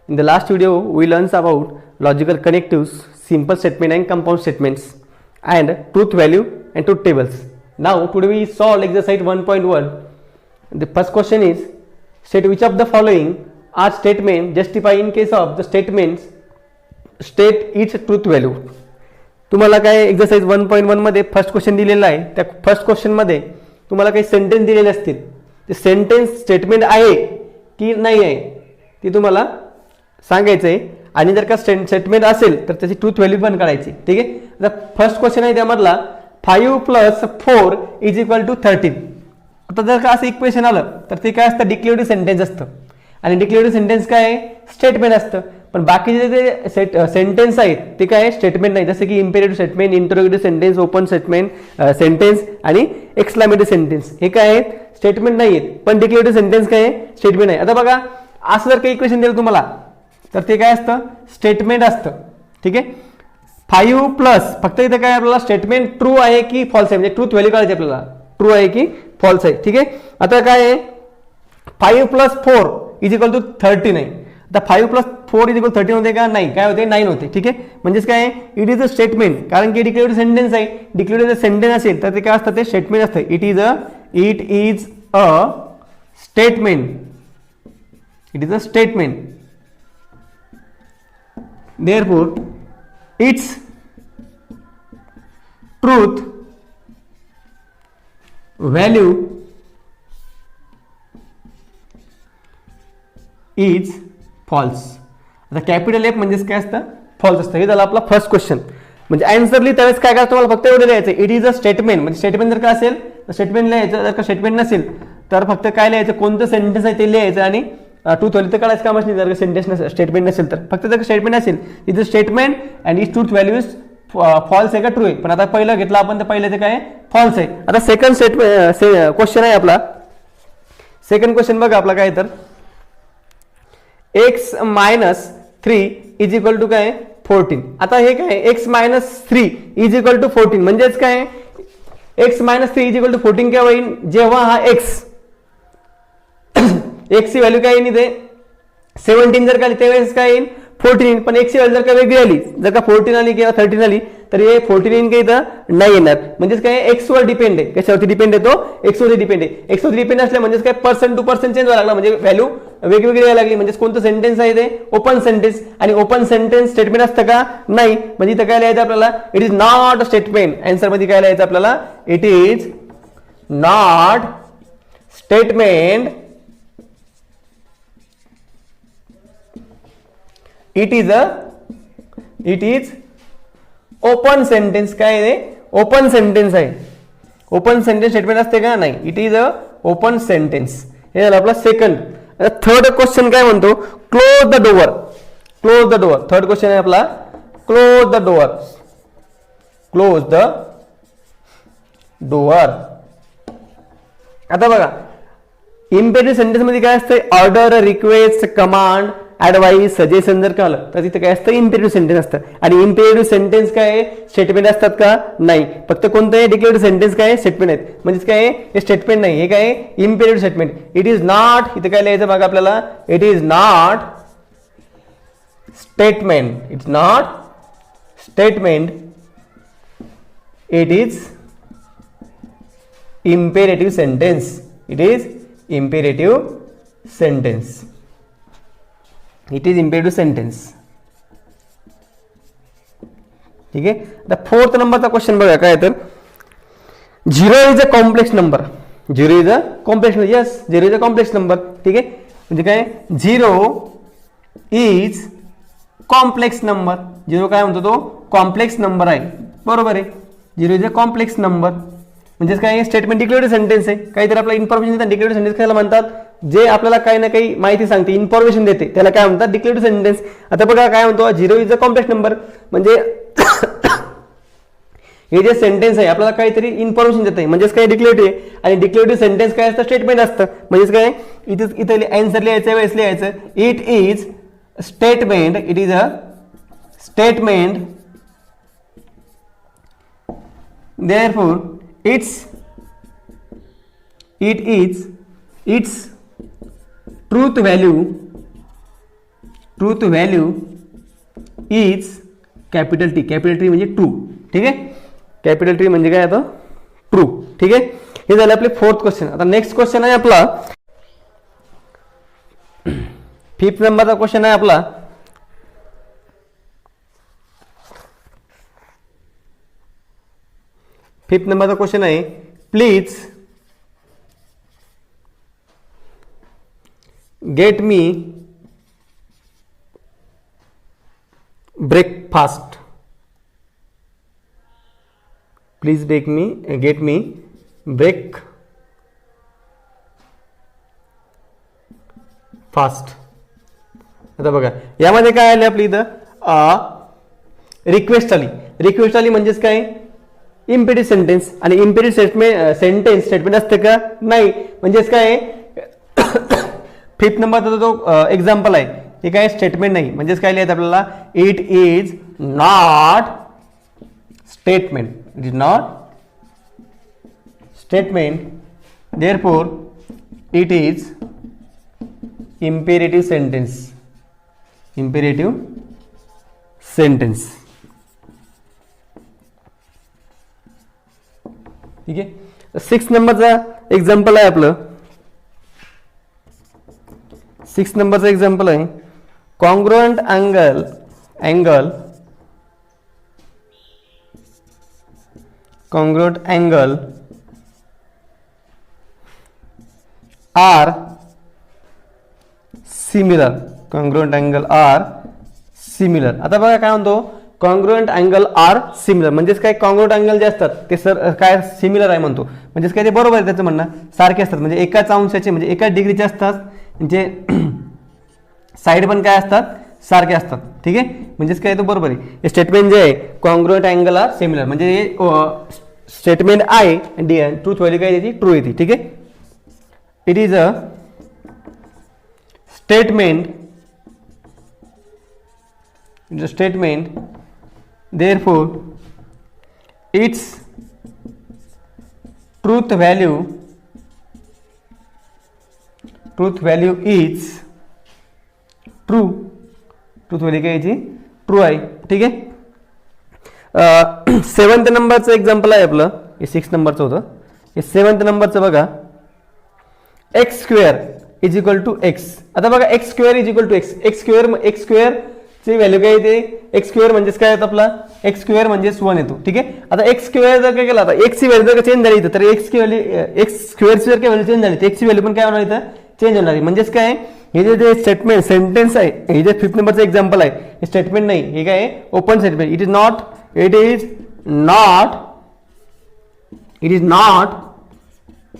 In the last video, we learned about logical connectives, simple statement and compound statements, and truth value and truth tables. Now, today we solve exercise 1.1. The first question is, state which of the following are statement justify in case of the statements state each truth value. तुम्हाला काय exercise 1.1 मध्ये first question दिलेला आहे. त्या first question मध्ये तुम्हाला काही sentence दिलेले असतील. ते सेंटेन्स स्टेटमेंट आहे की नाही आहे ते तुम्हाला सांगायचं आहे. आणि जर का स्टेटमेंट असेल तर त्याची ट्रूथ व्हॅल्यू पण काढायची. ठीक आहे. आता फर्स्ट क्वेश्चन आहे त्यामधला 5 + 4 = 13. आता जर का असं इक्वेशन आलं तर ते काय असतं, डिक्लेरेटिव्ह सेंटेन्स असतं. आणि डिक्लेरेटिव्ह सेंटेन्स काय आहे, स्टेटमेंट असतं. पण बाकीचे जे सेंटेन्स आहेत ते काय स्टेटमेंट नाही. जसं की imperative statement, interrogative sentence, open statement sentence आणि एक्सक्लामेटिव्ह सेंटेन्स हे काय आहेत, स्टेटमेंट नाही आहेत. पण डिक्लेरेटिव्ह सेंटेन्स काय आहे, स्टेटमेंट आहे. आता बघा असं जर काही इक्वेशन दिलं तुम्हाला तर ते काय असतं, स्टेटमेंट असतं. ठीक आहे. 5 फक्त इथं काय आपल्याला स्टेटमेंट ट्रू आहे की फॉल्स आहे, म्हणजे ट्रूथ व्हॅल्यू काढायची आपल्याला, ट्रू आहे की फॉल्स आहे. ठीक आहे. आता काय आहे, 5 + 4 = 13 आहे. आता 5 + 4 = 13 होते का, नाही. काय होते, 9 होते. ठीक आहे. म्हणजेच काय, इट इज अ स्टेटमेंट. कारण की डिक्लेरेटिव्ह सेंटेन्स आहे. डिक्लेरेटिव्ह सेंटेन्स असेल तर ते काय असतं, ते स्टेटमेंट असतं. It is a statement. It is a statement. Therefore, its truth value is false. आता कॅपिटल F म्हणजेच काय असतं, फॉल्स असतं. हे झालं आपला फर्स्ट क्वेश्चन. म्हणजे आन्सर लिहिता वेळेस काय करायचं, तुम्हाला फक्त एवढं लिहायचं, इट इज अ स्टेटमेंट. म्हणजे स्टेटमेंट जर का असेल तर स्टेटमेंट लिहायचं, जर का स्टेटमेंट नसेल तर फक्त काय लिहायचं, कोणतं सेंटेन्स आहे ते लिहायचं आणि ट्रूथ व्हॅल्यू तर काढायचं कामच नाही. जर का सेंटेन्स नसेल, स्टेटमेंट नसेल तर फक्त जर का स्टेटमेंट असेल is a statement and is truth value is false आहे का ट्रू आहे. पण आता पहिलं घेतलं आपण तर पहिलं काय फॉल्स आहे. आता सेकंड क्वेश्चन आहे आपला. सेकंड क्वेश्चन बघा आपला काय तर, x - 3 = काय 14. आता हे काय, x - 3 = 14 म्हणजेच काय, x - 3 = 14 केव्हा होईल, जेव्हा हा x ची व्हॅल्यू काय येईल, इथे 17 जर का आली त्यावेळेस काय येईल 14 येईल. पण x ची व्हॅल्यू जर का वेगळी आली, जर का 14 आली किंवा 13 आली तर हे 14 येईल का इथं नाही येणार. म्हणजेच काय, x वर डिपेंड आहे. कशावरती डिपेंड आहे तो, x वरती डिपेंड आहे. x वरती डिपेंड असल्या म्हणजेच काय, पर्सन टू पर्सन चेंज व्हायला लागला, म्हणजे व्हॅल्यू वेगवेगळी यायला लागली. म्हणजे कोणतं सेंटेन्स आहे ते, ओपन सेंटेन्स. आणि ओपन सेंटेन्स स्टेटमेंट असतं का, नाही. म्हणजे इथं काय लिहायचं आपल्याला, it is not a statement. Answer मध्ये काय लिहायचं आपल्याला, it is not statement. It is open sentence. काय आहे, ओपन सेंटेन्स आहे. ओपन सेंटेन्स स्टेटमेंट असते का, नाही. It is a open sentence. हे झालं आपला सेकंड. थर्ड क्वेश्चन काय म्हणतो, close the door. Close the door. Third question आहे आपला, close the door. Close the door. आता बघा इम्पेरेटिव्ह सेंटेन्स मध्ये काय असतं, order, request, command, advice, suggestion जर का आलं तर तिथे काय असतं, इम्पेरेटिव्ह सेंटेन्स असतं. आणि इम्पेरेटिव्ह सेंटेन्स काय स्टेटमेंट असतात का, नाही. फक्त कोणतं आहे, डिक्लेरेटिव्ह सेंटेन्स काय स्टेटमेंट आहेत. म्हणजेच काय, हे स्टेटमेंट नाही, हे काय imperative statement. It is not, इथे काय लिहायचं बघा आपल्याला, it is not statement. It's not statement. It is imperative sentence. It is imperative sentence. It is imperative sentence. ठीक आहे. आता फोर्थ नंबरचा क्वेश्चन बघा काय तर, 0 is a complex number. 0 is a complex number. Yes, 0 is a complex number. ठीक आहे. म्हणजे काय, 0 इज कॉम्प्लेक्स नंबर. 0 काय म्हणतो, तो कॉम्प्लेक्स नंबर आहे. बरोबर आहे. 0 इज अ कॉम्प्लेक्स नंबर. म्हणजेच काय, स्टेटमेंट डिक्लेरेटिव्ह सेंटेन्स आहे. काहीतरी आपला इन्फॉर्मेशन देतात, डिक्लेरेटिव्ह सेंटेन्स काय म्हणतात, जे आपल्याला काही ना काही माहिती सांगते, इन्फॉर्मेशन देते, त्याला काय म्हणतात, डिक्लेरेटिव्ह सेंटेन्स. आता बघा काय म्हणतो, 0 इज अ कॉम्प्लेक्स नंबर. म्हणजे हे जे सेंटेन्स आहे आपल्याला काहीतरी इन्फॉर्मेशन देते, म्हणजेच काय डिक्लेरेटिव्ह आहे. आणि डिक्लेरेटिव्ह सेंटेन्स काय असतं, स्टेटमेंट असतं. म्हणजेच काय, इथे आन्सर लिहायचं वेळेस लिहायचं, it is statement. It is a statement. Therefore, its truth value truth value is capital T. Capital T म्हणजे ट्रू. ठीक आहे, कॅपिटल टी म्हणजे काय आता ट्रू. ठीक आहे, हे झालं आपले फोर्थ क्वेश्चन. आता नेक्स्ट क्वेश्चन आहे आपला फिफ्थ नंबरचा क्वेश्चन आहे आपला. फिफ्थ नंबरचा क्वेश्चन आहे, please get me breakfast. Please get me breakfast. आता बघा यामध्ये काय आले आपली इथं रिक्वेस्ट आली. रिक्वेस्ट आली म्हणजेच काय इम्पेटिव्ह सेंटेन्स. आणि इम्पेटिव्ह स्टेटमेंट असते का नाही. म्हणजेच काय फिफ्थ नंबरचा जो एक्झाम्पल आहे हे काय स्टेटमेंट नाही. म्हणजेच काय लिहायचं आपल्याला it is not statement. It is not statement, therefore it is imperative sentence. imperative sentence. ठीक आहे. सिक्स नंबरचा एक्झाम्पल आहे आपलं. सिक्स नंबरचा एक्झाम्पल आहे congruent angle are similar. Congruent angle are similar. आता बघा काय म्हणतो कॉन्ग्रुएंट अँगल आर सिमिलर म्हणजेच काय कॉन्ग्रुएंट अँगल जे असतात ते सर काय सिमिलर आहे म्हणतो. म्हणजेच काय ते बरोबर आहे त्याचं म्हणणं सारखे असतात. म्हणजे एकाच अंशाचे म्हणजे एकाच डिग्रीचे असतात. म्हणजे साईड पण काय असतात सारखे असतात. ठीक आहे, म्हणजेच काय तो बरोबर आहे. हे स्टेटमेंट जे आहे कॉन्ग्रुएंट अँगल आर सिमिलर म्हणजे हे स्टेटमेंट आहे आणि ट्रूथ व्हॅल्यू काय येते ट्रू येते. ठीक आहे, it is a statement, therefore its truth value is true. Truth value काय याची ट्रू आहे. ठीक आहे, सेवन्थ नंबरचं एक्झाम्पल आहे आपलं. हे सिक्स नंबरचं होतं. हे सेवन्थ नंबरचं बघा x square is equal to x. आता बघा x square is equal to x. X square ची व्हॅल्यू काय येते एक्स स्क्वेअर म्हणजेच काय येतं आपला एक्स स्क्वेअर म्हणजेच 1 येतो. ठीक आहे, आता एक्स स्क्वेअर जर काय केला आता एक्स ची व्हॅल्यू जर चेंज झाली तर एक्स स्क्वेअरची जर काय व्हॅल्यू चेंज झाली तर एक्स ची व्हॅल्यू पण काय होणार इथं चेंज होणार. म्हणजेच काय हे जे स्टेटमेंट सेंटेन्स आहे हे जे फिफ्थ नंबरचं एक्झाम्पल आहे हे स्टेटमेंट नाही, हे काय open statement. It is not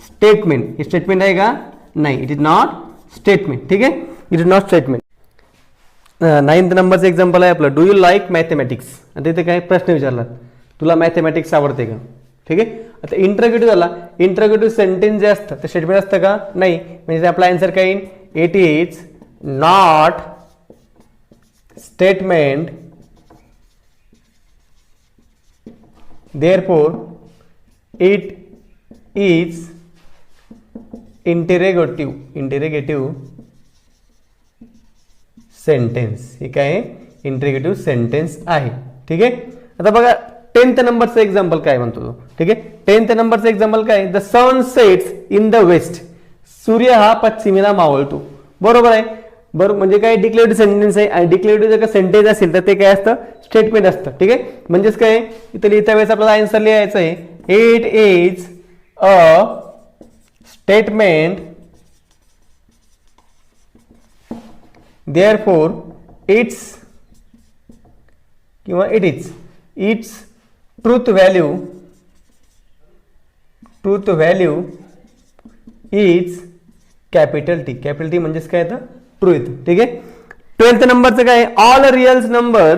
statement. हे स्टेटमेंट आहे का नाही, इट इज नॉट स्टेटमेंट. ठीक आहे, it is not statement. Ninth नंबरचं एक्झाम्पल आहे आपलं डू यू लाईक मॅथमॅटिक्स. आता इथे काय प्रश्न विचारला तुला मॅथमॅटिक्स आवडते का. ठीक आहे, आता इंटरग्रेटिव्ह झाला. इंटरग्रेटिव्ह सेंटेन्स जे असतं ते स्टेटमेंट असतं का नाही. म्हणजे आपला आन्सर काय येईल it is not statement, therefore it is interrogative sentence. हे काय इंटेरोगेटिव्ह सेंटेन्स आहे. ठीक आहे, आता बघा टेन्थ नंबरचं एक्झाम्पल काय म्हणतो तो. ठीक आहे, टेन्थ नंबरचं एक्झाम्पल काय the sun sets in the west. सूर्य हा पश्चिमेला मावळतो. बरोबर आहे. बरोबर म्हणजे काय डिक्लेरेटिव्ह सेंटेन्स आहे. आणि डिक्लेरेटिव्ह जर का सेंटेन्स असेल तर ते काय असतं स्टेटमेंट असतं. ठीक आहे, म्हणजेच काय इथं लिहिता वेळेस आपल्याला आन्सर लिहायचं आहे it is a statement, therefore its किंवा its truth value is capital T. capital T म्हणजेच काय येतं ट्रू येतं. ठीक आहे, 12th नंबरचं काय all real number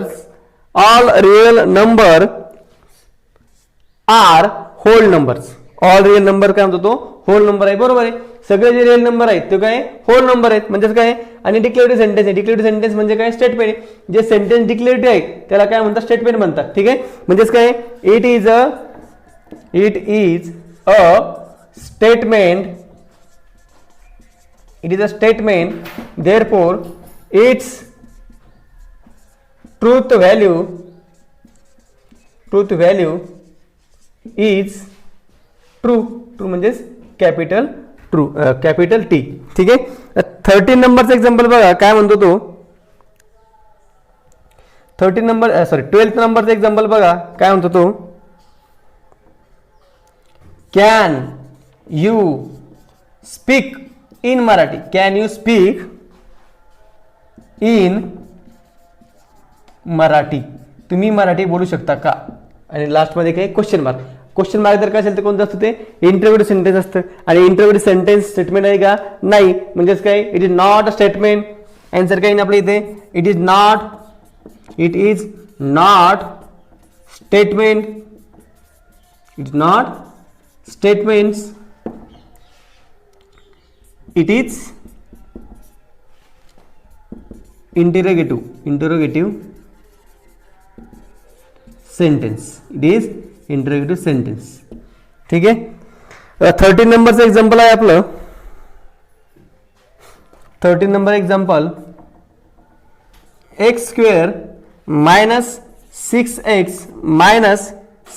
are whole numbers. All real number काय म्हणतो तो होल नंबर आहे. बरोबर आहे, सगळे जे रिअल नंबर आहेत ते काय होल नंबर आहेत. म्हणजेच काय आणि डिक्लेरेटिव्ह सेंटेन्स आहे. डिक्लेरेटिव्ह सेंटेन्स म्हणजे काय स्टेटमेंट. जे सेंटेन्स डिक्लेरेटिव्ह आहे त्याला काय म्हणतात स्टेटमेंट म्हणतात. ठीक आहे, म्हणजेच काय it is a statement, therefore it's truth value is true. True म्हणजेच कॅपिटल ट्रू, कॅपिटल टी. ठीक आहे. 13 नंबरचा एक्झाम्पल बघा काय म्हणतो तो. 12th नंबरचा एक्झाम्पल बघा काय म्हणतो तो. Can you speak in Marathi. Can you speak in Marathi. तुम्ही मराठी बोलू शकता का. आणि लास्टमध्ये काय क्वेश्चन मार्क. क्वेश्चन मार्क जर काय असेल तर कोणतं असतं ते इंटरव्ह्यू सेंटेन्स असतं. आणि इंटरव्ह्यू सेंटेन्स स्टेटमेंट आहे का नाही. म्हणजेच काय it is not a statement. Answer काय आपल्या इथे it is not statement. It is not statements. It is interrogative sentence. It is interrogative sentence. ठीक आहे. 13 नंबरचं एक्झाम्पल आहे आपलं. 13 number example x² minus 6x minus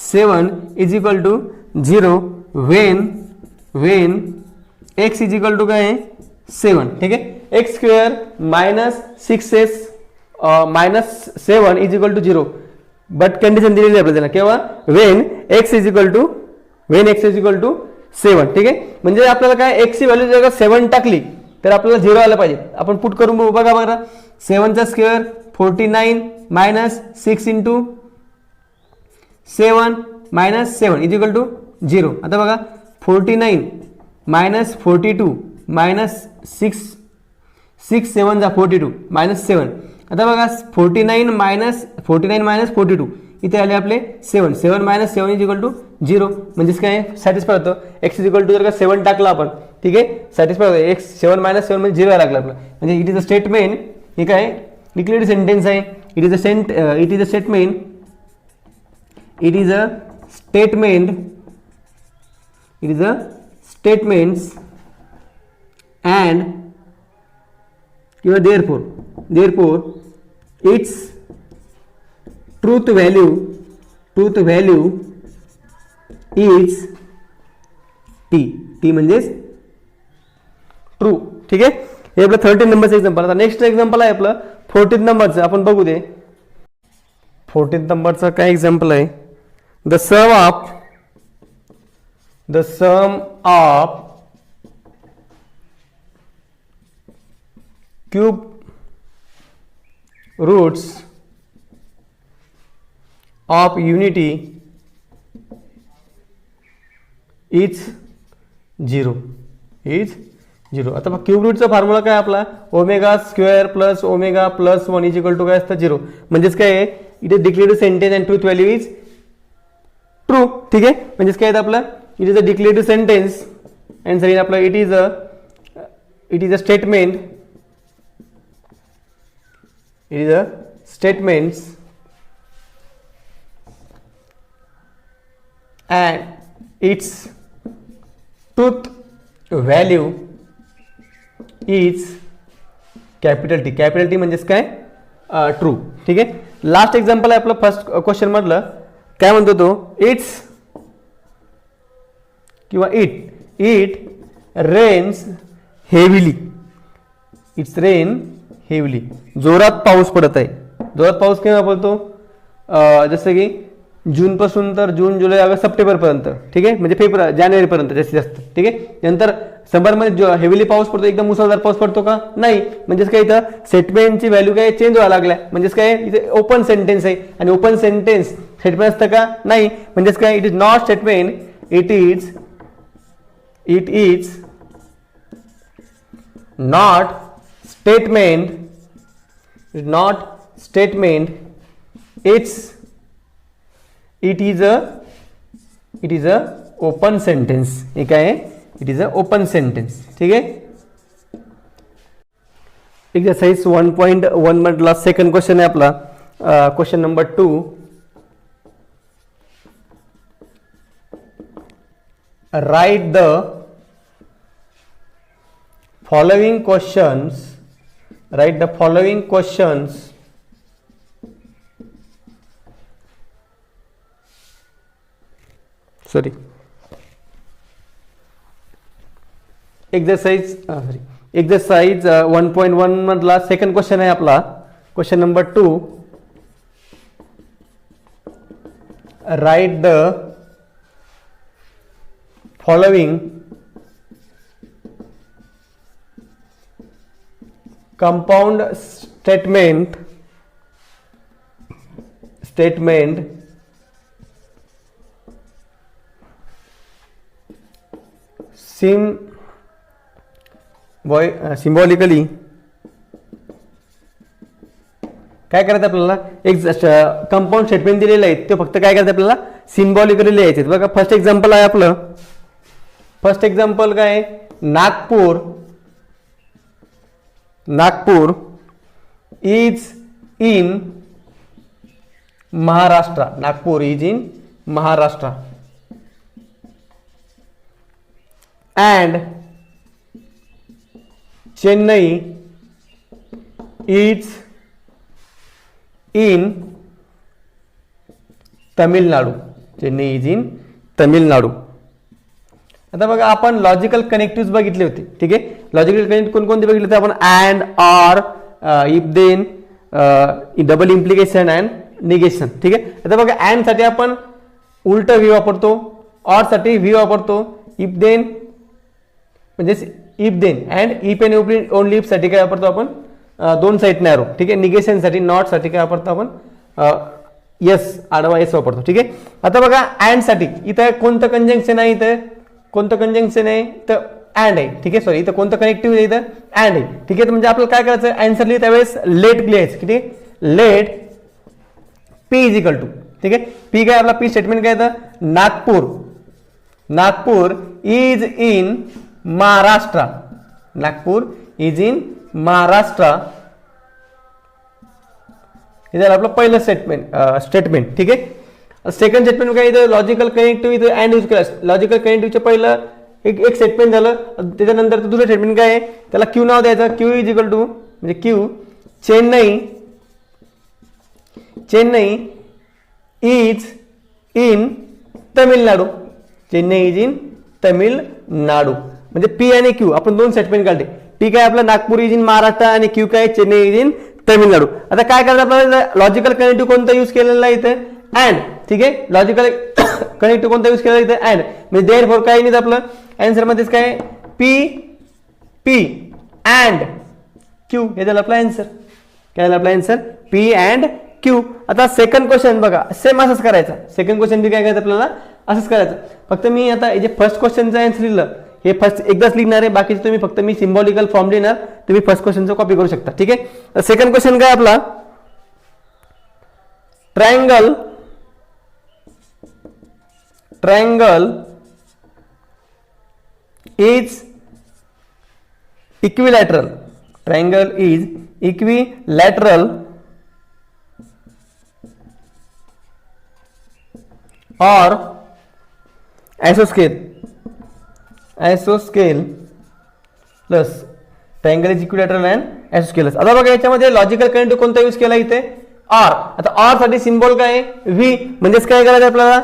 7 is equal to 0 when x is equal to काय आहे 7. ठीक आहे. x² minus 6x minus 7 is equal to 0. But condition दिलेली आहे आपल्याला केव्हा when x is equal to 7. ठीक आहे. म्हणजे आपल्याला काय x ची व्हॅल्यू जर 7 टाकली तर आपल्याला 0 आलं पाहिजे. आपण पुट करून बघा बघा. 7चा square 49 minus 6 into 7 minus 7 is equal to 0. आता बघा 49 मायनस 42 मायनस 6 7 जा 42 मायनस 7. आता बघा 49 मायनस 42 इथे आले आपले 7 मायनस 7 इज इक्वल टू 0. म्हणजेच काय सॅटिस्फाय होतं. एक्स इज इक्वल टू जर का 7 टाकला आपण. ठीक आहे. सॅटिस्फाय होतं. एक्स 7 मायनस 7 म्हणजे 0 लागला आपला. म्हणजे इट इज अ स्टेटमेंट. हे काय डिक्लेअर्ड सेंटेन्स आहे. It is a statement and किंवा therefore its truth value is t म्हणजेच ट्रू. ठीक आहे. हे आपलं 13 नंबरचं एक्झाम्पल. आता नेक्स्ट एक्झाम्पल आहे आपलं 14 नंबरचं. आपण बघू दे. 14 नंबरचं काय एक्झाम्पल आहे. The sum of cube roots of unity is 0. आता मग क्यूब रूटचा फॉर्म्युला काय आपला omega square plus omega plus 1 is equal to काय असतं 0. म्हणजेच काय आहे it is declared sentence and truth value is true. ठीक आहे. म्हणजेच काय आपलं it is a declared sentence and sir आपलं it is a statement. It is a statements and its truth value is capital T. Capital T म्हणजेच काय true. ठीक आहे. लास्ट एक्झाम्पल आहे आपलं फर्स्ट क्वेश्चन मधलं. काय म्हणतो तो इट्स किंवा it rains heavily. It's rain heavily. जोरात पाऊस पडत आहे. जोरात पाऊस केव्हा पडतो जसं की जून पासून तर जून जुलै ऑगस्ट सप्टेंबर पर्यंत. ठीक आहे. म्हणजे जानेवारी पर्यंत जास्तीत जास्त. ठीक आहे. नंतर समरमध्ये हेविली पाऊस पडतो. एकदम मुसळधार पाऊस पडतो का नाही. म्हणजेच काय इथं स्टेटमेंटची व्हॅल्यू काय चेंज व्हायला लागल्या. म्हणजेच काय इथे ओपन सेंटेन्स आहे आणि ओपन सेंटेन्स स्टेटमेंट असतं का नाही. म्हणजेच काय it is not statement. It is not statement. It is a open sentence. हे काय आहे it is a open sentence. ठीक आहे. एक्सरसाइज 1.1 मधला सेकंड क्वेश्चन आहे आपला. Question number 2. Right the following questions sorry exercise 1.1 मधला सेकंड क्वेश्चन आहे आपला, question number 2. Write the following compound statement symbolically काय करायचं आपल्याला, एक कंपाऊंड स्टेटमेंट दिलेलं आहे ते फक्त काय करायचं आपल्याला सिम्बॉलिकली लिहायचे. बघा फर्स्ट एक्झाम्पल आहे आपलं. फर्स्ट एक्झाम्पल काय आहे, Nagpur is in Maharashtra. Nagpur is in Maharashtra and Chennai is in Tamil Nadu. Chennai is in Tamil Nadu. आता बघा आपण लॉजिकल कनेक्टिव्ह बघितले होते. ठीक आहे, लॉजिकल कनेक्टिव्ह कोणकोणते बघितले होते आपण, and, or, if then, double implication and negation. ठीक आहे, आता बघा अँड साठी आपण उलट व्ही वापरतो, ऑर साठी व्ही वापरतो, इफ देन म्हणजे if then, and if and only if साठी काय वापरतो आपण, दोन साईडने ॲरो. ठीक आहे, निगेशन साठी, नॉट साठी काय वापरतो आपण, यस, आडवा यस वापरतो. ठीक आहे, आता बघा अँड साठी इथं कोणतं कंजंक्शन आहे, इथं कोणतं कंजंक्शन आहे, तर अँड आहे. ठीक आहे, सॉरी इथं कोणतं कनेक्टिव्ह आहे, इथं अँड आहे. ठीक आहे, म्हणजे आपल्याला काय करायचं, आन्सर लिहिता वेळेस लेट लिहायचं. ठीक आहे, let P is equal to. ठीक आहे, पी काय आपला, पी स्टेटमेंट काय येतं, Nagpur is in Maharashtra. Nagpur is in Maharashtra हे झालं आपलं पहिलं स्टेटमेंट. ठीक आहे, सेकंड स्टेटमेंट काय, इथं लॉजिकल कनेक्टिव्ह इथं अँड यूज केला. लॉजिकल कनेक्टिव्हचं पहिलं एक स्टेटमेंट झालं, त्याच्यानंतर दुसरं स्टेटमेंट काय आहे, त्याला क्यू नाव द्यायचं. क्यू इज इक्वल टू म्हणजे Q Chennai is in Tamil Nadu. Chennai is in Tamil Nadu म्हणजे पी आणि क्यू आपण दोन स्टेटमेंट काढले. पी काय आपलं नागपूर इज इन महाराष्ट्र आणि क्यू काय चेन्नई इज इन तमिळनाडू. आता काय करायचं आपल्याला, लॉजिकल कनेक्टिव्ह कोणता यूज केलेला आहे इथे, अँड. ठीक आहे, लॉजिकल कनेक्टिव्ह कोणता यूज केलेला इथे, अँड. म्हणजे देअरफॉर काय नाही आपलं आन्सर मध्येच काय, पी अँड क्यू हे झालं आपला आन्सर. काय झालं आपला आन्सर, पी अँड क्यू. आता सेकंड क्वेश्चन बघा सेम असंच करायचं. सेकंड क्वेश्चन बी काय करायचं आपल्याला असंच करायचं. फक्त मी आता जे फर्स्ट क्वेश्चनचं आन्सर लिहिलं हे फर्स्ट एकदाच लिहिणार आहे, बाकीचे तुम्ही फक्त मी सिम्बॉलिकल फॉर्म लिहिणार, तुम्ही फर्स्ट क्वेश्चनचं कॉपी करू शकता. ठीक आहे, सेकंड क्वेश्चन काय आपला, triangle is equilateral. Triangle is equilateral or isoscale plus triangle is equilateral and isosceles. आता बघा याच्यामध्ये लॉजिकल कनेक्टिव्ह कोणता यूज केला इथे, ऑर. आता ऑर साठी सिम्बॉल काय आहे, व्ही. म्हणजेच काय करायचं आपल्याला,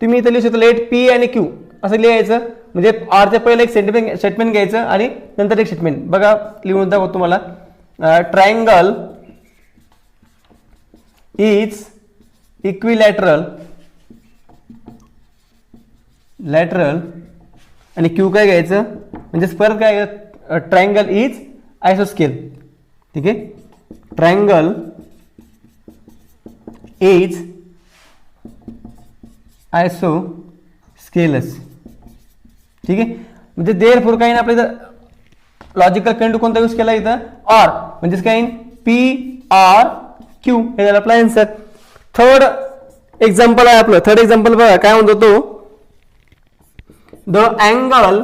तुम्ही इथे लिहू शकता लेट पी आणि क्यू असं लिहायचं. म्हणजे ऑरच्या पहिलं एक स्टेटमेंट घ्यायचं आणि नंतर एक स्टेटमेंट. बघा लिहून दाखवतो तुम्हाला, ट्रायंगल इज इक्विलॅटरल आणि क्यू काय घ्यायचं, म्हणजे परत काय, ट्रायंगल इज आयसोस्केल. ठीक आहे, ट्रायंगल इज आयसोस्केलस. ठीक आहे, म्हणजे देअरफॉर काय ना आपल्या लॉजिकल कनेक्टिव्ह कोणता यूज केला इथं, ऑर. म्हणजेच काय पी ऑर क्यू हे झालं आपला आन्सर. थर्ड एक्झाम्पल आहे आपलं. थर्ड एक्झाम्पल बघा काय म्हणतो तो, the angle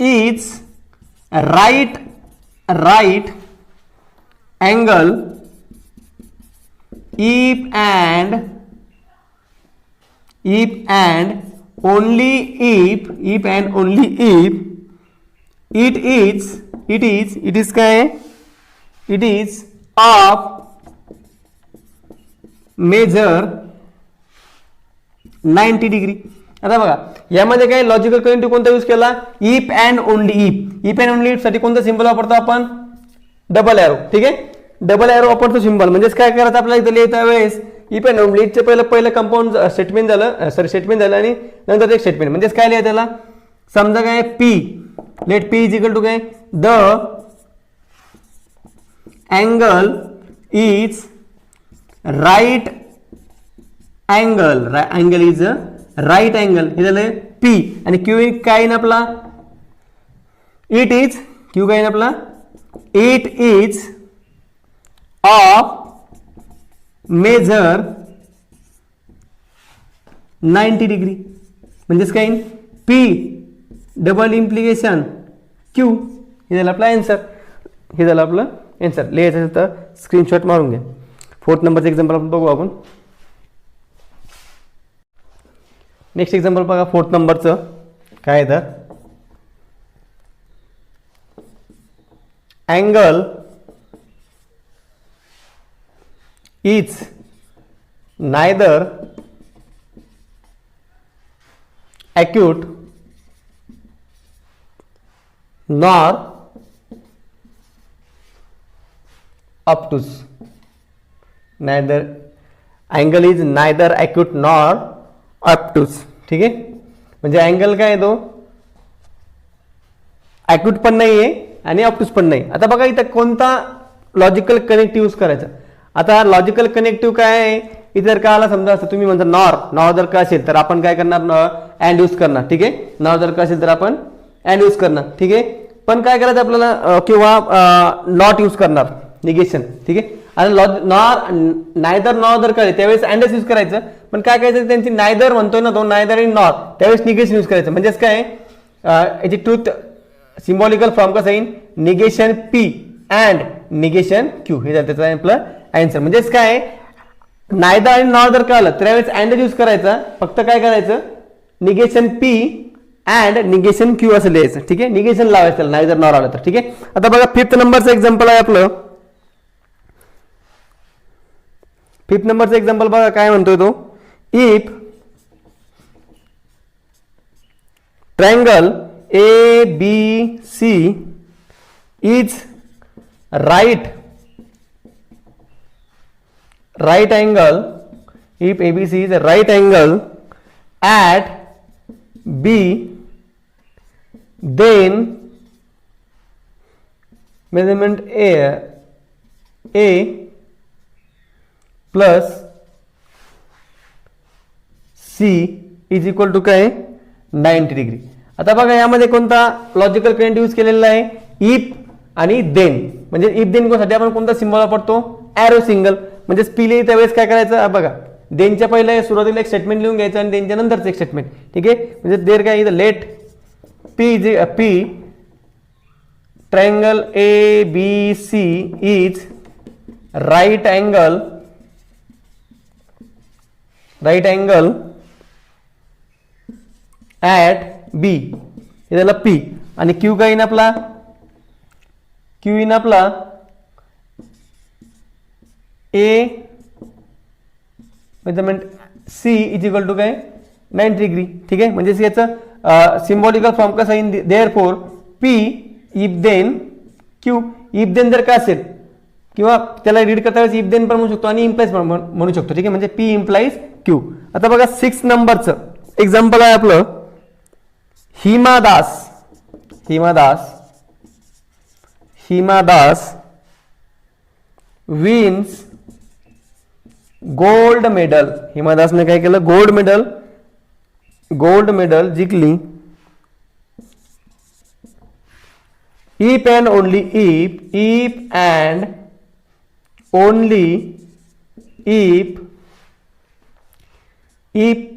is right angle if and only if it is काय, it is of measure 90 degree. आता बघा यामध्ये काय लॉजिकल कनेक्टिव्ह कोणता यूज केला, if and only if. If and only if साठी कोणता सिंबल वापरतो आपण, डबल एरो. ठीक आहे, डबल एरो वापरतो सिंबल. म्हणजेच काय करायचं आपल्याला इथे लिहिता वेळेस इफ अँड ओनली इफचे पहिलं कंपाऊंड स्टेटमेंट झालं, स्टेटमेंट झालं आणि नंतर एक स्टेटमेंट. म्हणजेच काय लिहायचं त्याला, समजा काय P, let P is equal to काय, the angle is right angle, angle is right angle, हे झालं पी. आणि क्यू काय ना आपला, इट इज, क्यू काय ना आपला, it is of measure 90 degree. म्हणजेच काय, पी डबल इम्प्लिकेशन क्यू, हे झालं आपला आन्सर. हे झालं आपलं आन्सर. लिहायचं तर स्क्रीनशॉट मारून घ्या. 4th नंबरचं एक्झाम्पल आपण बघू आपण. नेक्स्ट एक्झाम्पल बघा 4th नंबरचं काय आहे तर, angle is neither acute nor obtuse. Neither angle is neither acute nor obtuse. ठीक आहे, म्हणजे अँगल काय आहे तो, acute पण नाही आहे आणि obtuse पण नाही. आता बघा इथं कोणता लॉजिकल कनेक्टिव्ह यूज करायचा. आता लॉजिकल कनेक्टिव्ह काय आहे, इथे जर का आला समजा असं तुम्ही म्हणता नॉर जर का असेल तर आपण काय करणार, अँड यूज करणार. ठीक आहे, नॉर जर का असेल तर आपण अँड यूज करणार. ठीक आहे, पण काय करायचं आपल्याला, किंवा नॉट यूज करणार, निगेशन. ठीक आहे, आणि नायदर नॉर जर का त्यावेळेस अँडच यूज करायचं. पण काय करायचं, त्यांची नायदर म्हणतोय ना तो, नायदर आणि नॉर, त्यावेळेस निगेशन यूज करायचं. म्हणजेच काय, याची ट्रूथ सिम्बॉलिकल फॉर्म कसं येईल, negation P and negation Q. हे झालं त्याचा आपलं आन्सर. म्हणजेच काय, नायदर आणि नॉर जर कळलं तर त्यावेळेस अँड यूज करायचा. फक्त काय करायचं, negation P and negation Q असं लिहायचं. ठीक आहे, निगेशन लावायचं त्याला नायदर नॉर आलं तर. ठीक आहे, आता बघा 5th नंबरचं एक्झाम्पल आहे आपलं. 5th नंबरचं एक्झाम्पल बघा काय म्हणतोय तो, if triangle A B C is right angle, if ABC is a right angle at B, then measurement A plus C is equal to काय, 90 डिग्री. आता बघा यामध्ये कोणता लॉजिकल कनेक्टिव्ह यूज केलेला आहे, इफ आणि देन. म्हणजे इफ देन साठी आपण कोणता सिंबल वापरतो, एरो सिंगल. म्हणजे पी लिहिता त्यावेळेस काय करायचं बघा, देनच्या पहिले सुरुवातीला एक स्टेटमेंट लिहून घ्यायचं आणि देनच्या नंतरचं एक स्टेटमेंट. ठीक आहे, म्हणजे देर काय इथं let P triangle A B C is right angle at B, हे झालं पी. आणि क्यू काय इन आपला, क्यू इन आपला a measurement C is equal to काय, 90 डिग्री. ठीक आहे, म्हणजे याचं सिम्बॉलिकल फॉर्म कसा येईल, therefore P if then Q. If then जर का असेल किंवा त्याला रीड करता वेळेस इफ देन पण म्हणू शकतो आणि इम्प्लाइज पण म्हणू शकतो. ठीक आहे, म्हणजे पी इम्प्लाइज क्यू. आता बघा 6 नंबरचं एक्झाम्पल आहे आपलं, हिमादास विन्स गोल्ड मेडल. हिमादासने काय केलं, गोल्ड मेडल जिंकली. If and only if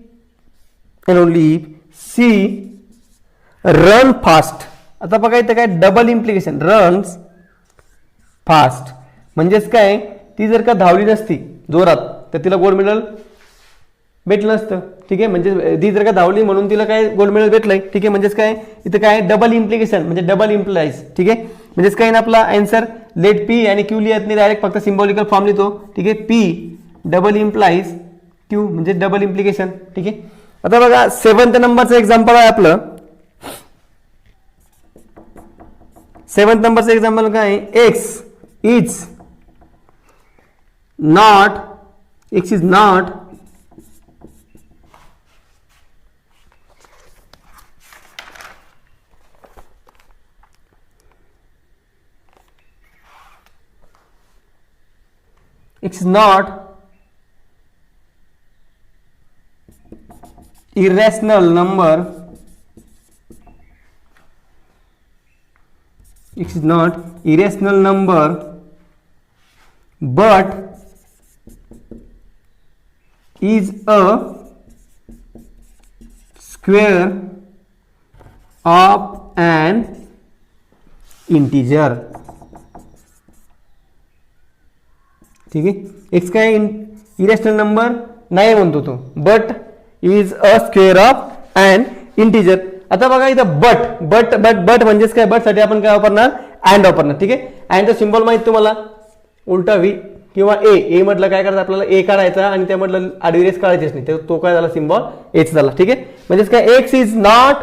C run fast. आता बघा इथं काय, डबल इम्प्लिकेशन, रन्स फास्ट. म्हणजेच काय, ती जर का धावली नसती जोरात तर तिला गोल्ड मेडल भेटलं नसतं. ठीक आहे, म्हणजे ती जर का धावली म्हणून तिला काय गोल्ड मेडल भेटलंय. ठीक आहे, म्हणजेच काय इथं काय, डबल इम्प्लिकेशन म्हणजे डबल इम्प्लाइज. ठीक आहे, म्हणजेच काय ना आपला आन्सर, लेट पी आणि क्यू लिहत नाही, डायरेक्ट फक्त सिम्बॉलिकल फॉर्म लिहितो. ठीक आहे, पी डबल इम्प्लाइज क्यू म्हणजे डबल इम्प्लिकेशन. ठीक आहे. आता बघा 7th नंबरचं एक्झाम्पल आहे आपलं. 7th नंबरचं एक्झाम्पल काय आहे? X is not irrational number. X is not irrational number, but is a square of an integer. ठीक आहे. एक्स काय इरेशनल नंबर नाही म्हणतो तो, but is a square of an integer. आता बघा इथं बट म्हणजेच काय? बट साठी आपण काय वापरणार? अँड वापरणार. ठीक आहे. अँडचा सिम्बॉल माहिती तुम्हाला, उलटा व्ही किंवा ए म्हटलं काय करायचं आपल्याला? ए काढायचा आणि त्या म्हटलं आडवी रेष काढायचीच नाही, तो काय झाला? सिम्बॉल एच झाला. ठीक आहे. म्हणजेच काय? X is not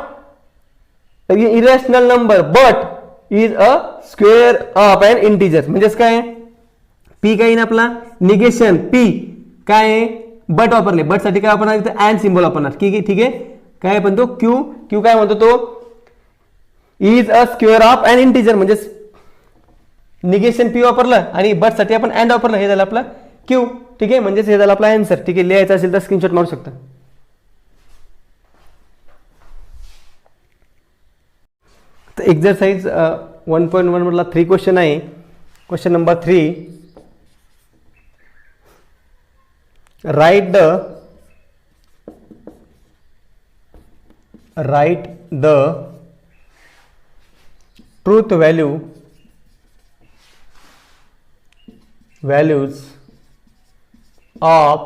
irrational number but is a square of an integer. म्हणजेच काय? पी काय ना आपला निगेशन, पी काय? बट वापरले, बट साठी काय वापरणार? इथं अँड सिम्बॉल वापरणार. ठीक आहे. काय पण तो क्यू काय म्हणतो? तो is a square of an integer, म्हणजे निगेशन पी वापरलं आणि बट साठी आपण अँड वापरलं, हे झालं आपलं क्यू. ठीक आहे. म्हणजेच हे झालं आपला आन्सर. ठीक आहे. लिहायचं असेल तर स्क्रीनशॉट मारू शकता. तर एक्झरसाइज 1.1 मधला 3 क्वेश्चन आहे. Question number 3, write the truth values of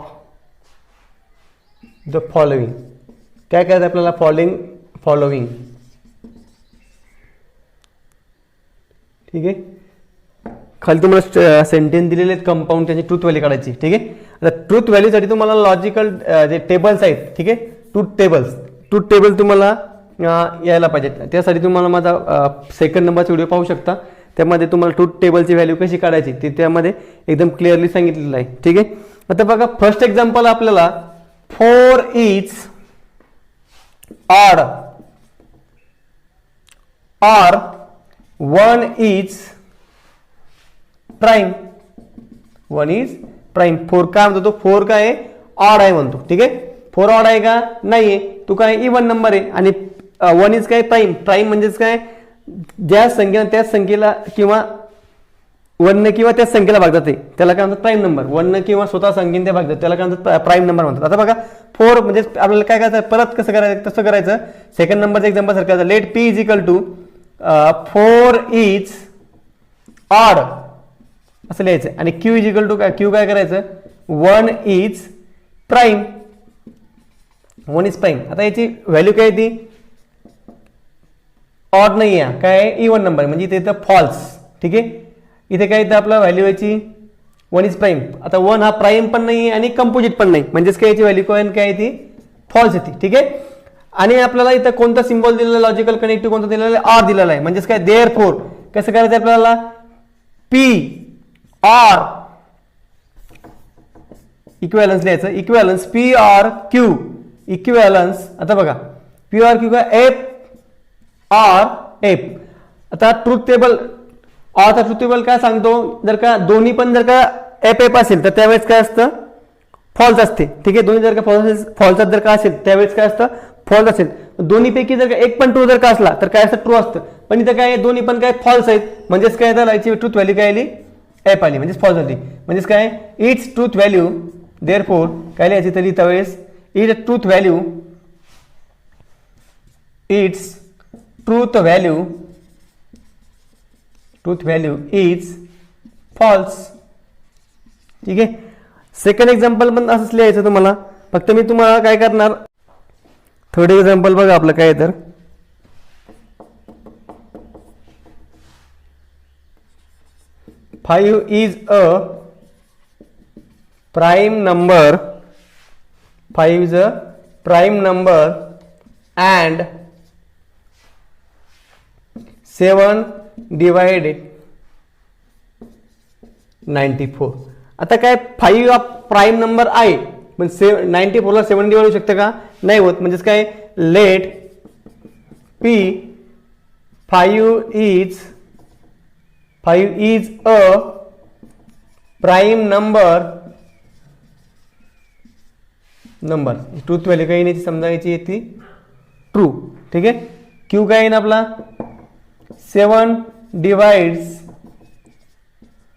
the following. काय करायचं आपल्याला? फॉलोइंग. ठीक आहे. खाली तुम्हाला सेंटेन्स दिलेले आहेत, कंपाऊंड त्याची ट्रूथ व्हॅल्यू काढायची. ठीक आहे. आता ट्रूथ व्हॅल्यूसाठी तुम्हाला लॉजिकल जे टेबल्स आहेत, ठीक आहे, ट्रूथ टेबल तुम्हाला यायला पाहिजेत. त्यासाठी तुम्हाला माझा सेकंड नंबरचा व्हिडिओ पाहू शकता. त्यामध्ये तुम्हाला ट्रूथ टेबलची व्हॅल्यू कशी काढायची ते त्यामध्ये एकदम क्लिअरली सांगितलेलं आहे. ठीक आहे. आता बघा फर्स्ट एक्झाम्पल आपल्याला 4 इज ऑड और 1 इज प्राइम. 1 is prime. 4 काय म्हणतो? तो 4 काय आहे? ऑड आहे म्हणतो. ठीक आहे. 4 ऑड आहे का? नाहीये. तो काय? इवन नंबर आहे. आणि 1 इज काय? प्राइम म्हणजेच काय? ज्या संख्येला त्याच संख्येला किंवा 1 किंवा त्याच संख्येला भाग जाते त्याला काय म्हणतात? Prime number. 1 किंवा स्वतः संख्येने त्या भाग जाते त्याला काय म्हणतात? प्राइम नंबर म्हणतात. आता बघा 4 म्हणजे आपल्याला काय करायचं? परत कसं करायचं? तसं करायचं. सेकंड नंबरचं एक्झाम्पल सारखं, let P is equal to 4 is odd असं लिहायचं. आणि क्यू इज इक्वल टू काय? क्यू काय करायचं? 1 इज प्राइम. 1 is prime. आता याची व्हॅल्यू काय ती? ऑड नाही आहे, काय? इवन नंबर, म्हणजे इथे फॉल्स. ठीक आहे. इथे काय येतं आपला व्हॅल्यू याची? 1 इज प्राइम. आता 1 हा प्राइम पण नाही आणि कंपोजिट पण नाही, म्हणजेच काय याची व्हॅल्यू काय ती? फॉल्स येते. ठीक आहे. आणि आपल्याला इथं कोणता सिम्बॉल दिलेला? लॉजिकल कनेक्टिव्ह कोणता दिलेला आहे? ऑर दिलेला आहे. म्हणजेच काय? देअरफॉर कसं करायचं आपल्याला? पी ऑर इक्विव्हॅलन्स लिहायचं. Equivalence P or Q equivalence. आता बघा पी ऑर क्यू काय? F or F. आता ट्रूथ टेबल ऑरचा ट्रूथ टेबल काय सांगतो? जर का दोन्ही पण जर का एफ एफ असेल तर त्यावेळेस काय असतं? फॉल्स असते. ठीक आहे. दोन्ही जर का फॉल्स जर का असेल त्यावेळेस काय असतं? फॉल्स असेल. दोन्हीपैकी जर का एक पण ट्रू जर का असला तर काय असतं? ट्रू असतं. पण इथं काय? दोन्ही पण काय? फॉल्स आहेत. म्हणजेच काय झालं? याची ट्रूथ व्हॅल्यू काय आली? एफ आली, म्हणजेच फॉल्स होती. म्हणजेच काय? इट्स ट्रूथ व्हॅल्यू देअरफॉर काय लिहायची? तरी त्यावेळेस its truth value is false. ठीक आहे. सेकंड एक्झाम्पल पण असंच लिहायचं तुम्हाला. फक्त मी तुम्हाला काय करणार? थर्ड एक्झाम्पल बघा आपलं काय तर 5 is a prime number 5 is a prime number and 7 divided 94. आता काय 5 हा प्राईम नंबर आहे पण 94 ला 7 डिवाइड होऊ शकते का? नाही होत. म्हणजेच काय let p 5 is a prime number truth value काही नाही समजायची येते ट्रू. ठीक आहे. क्यू काय येईल आपला 7 डिवाइड्स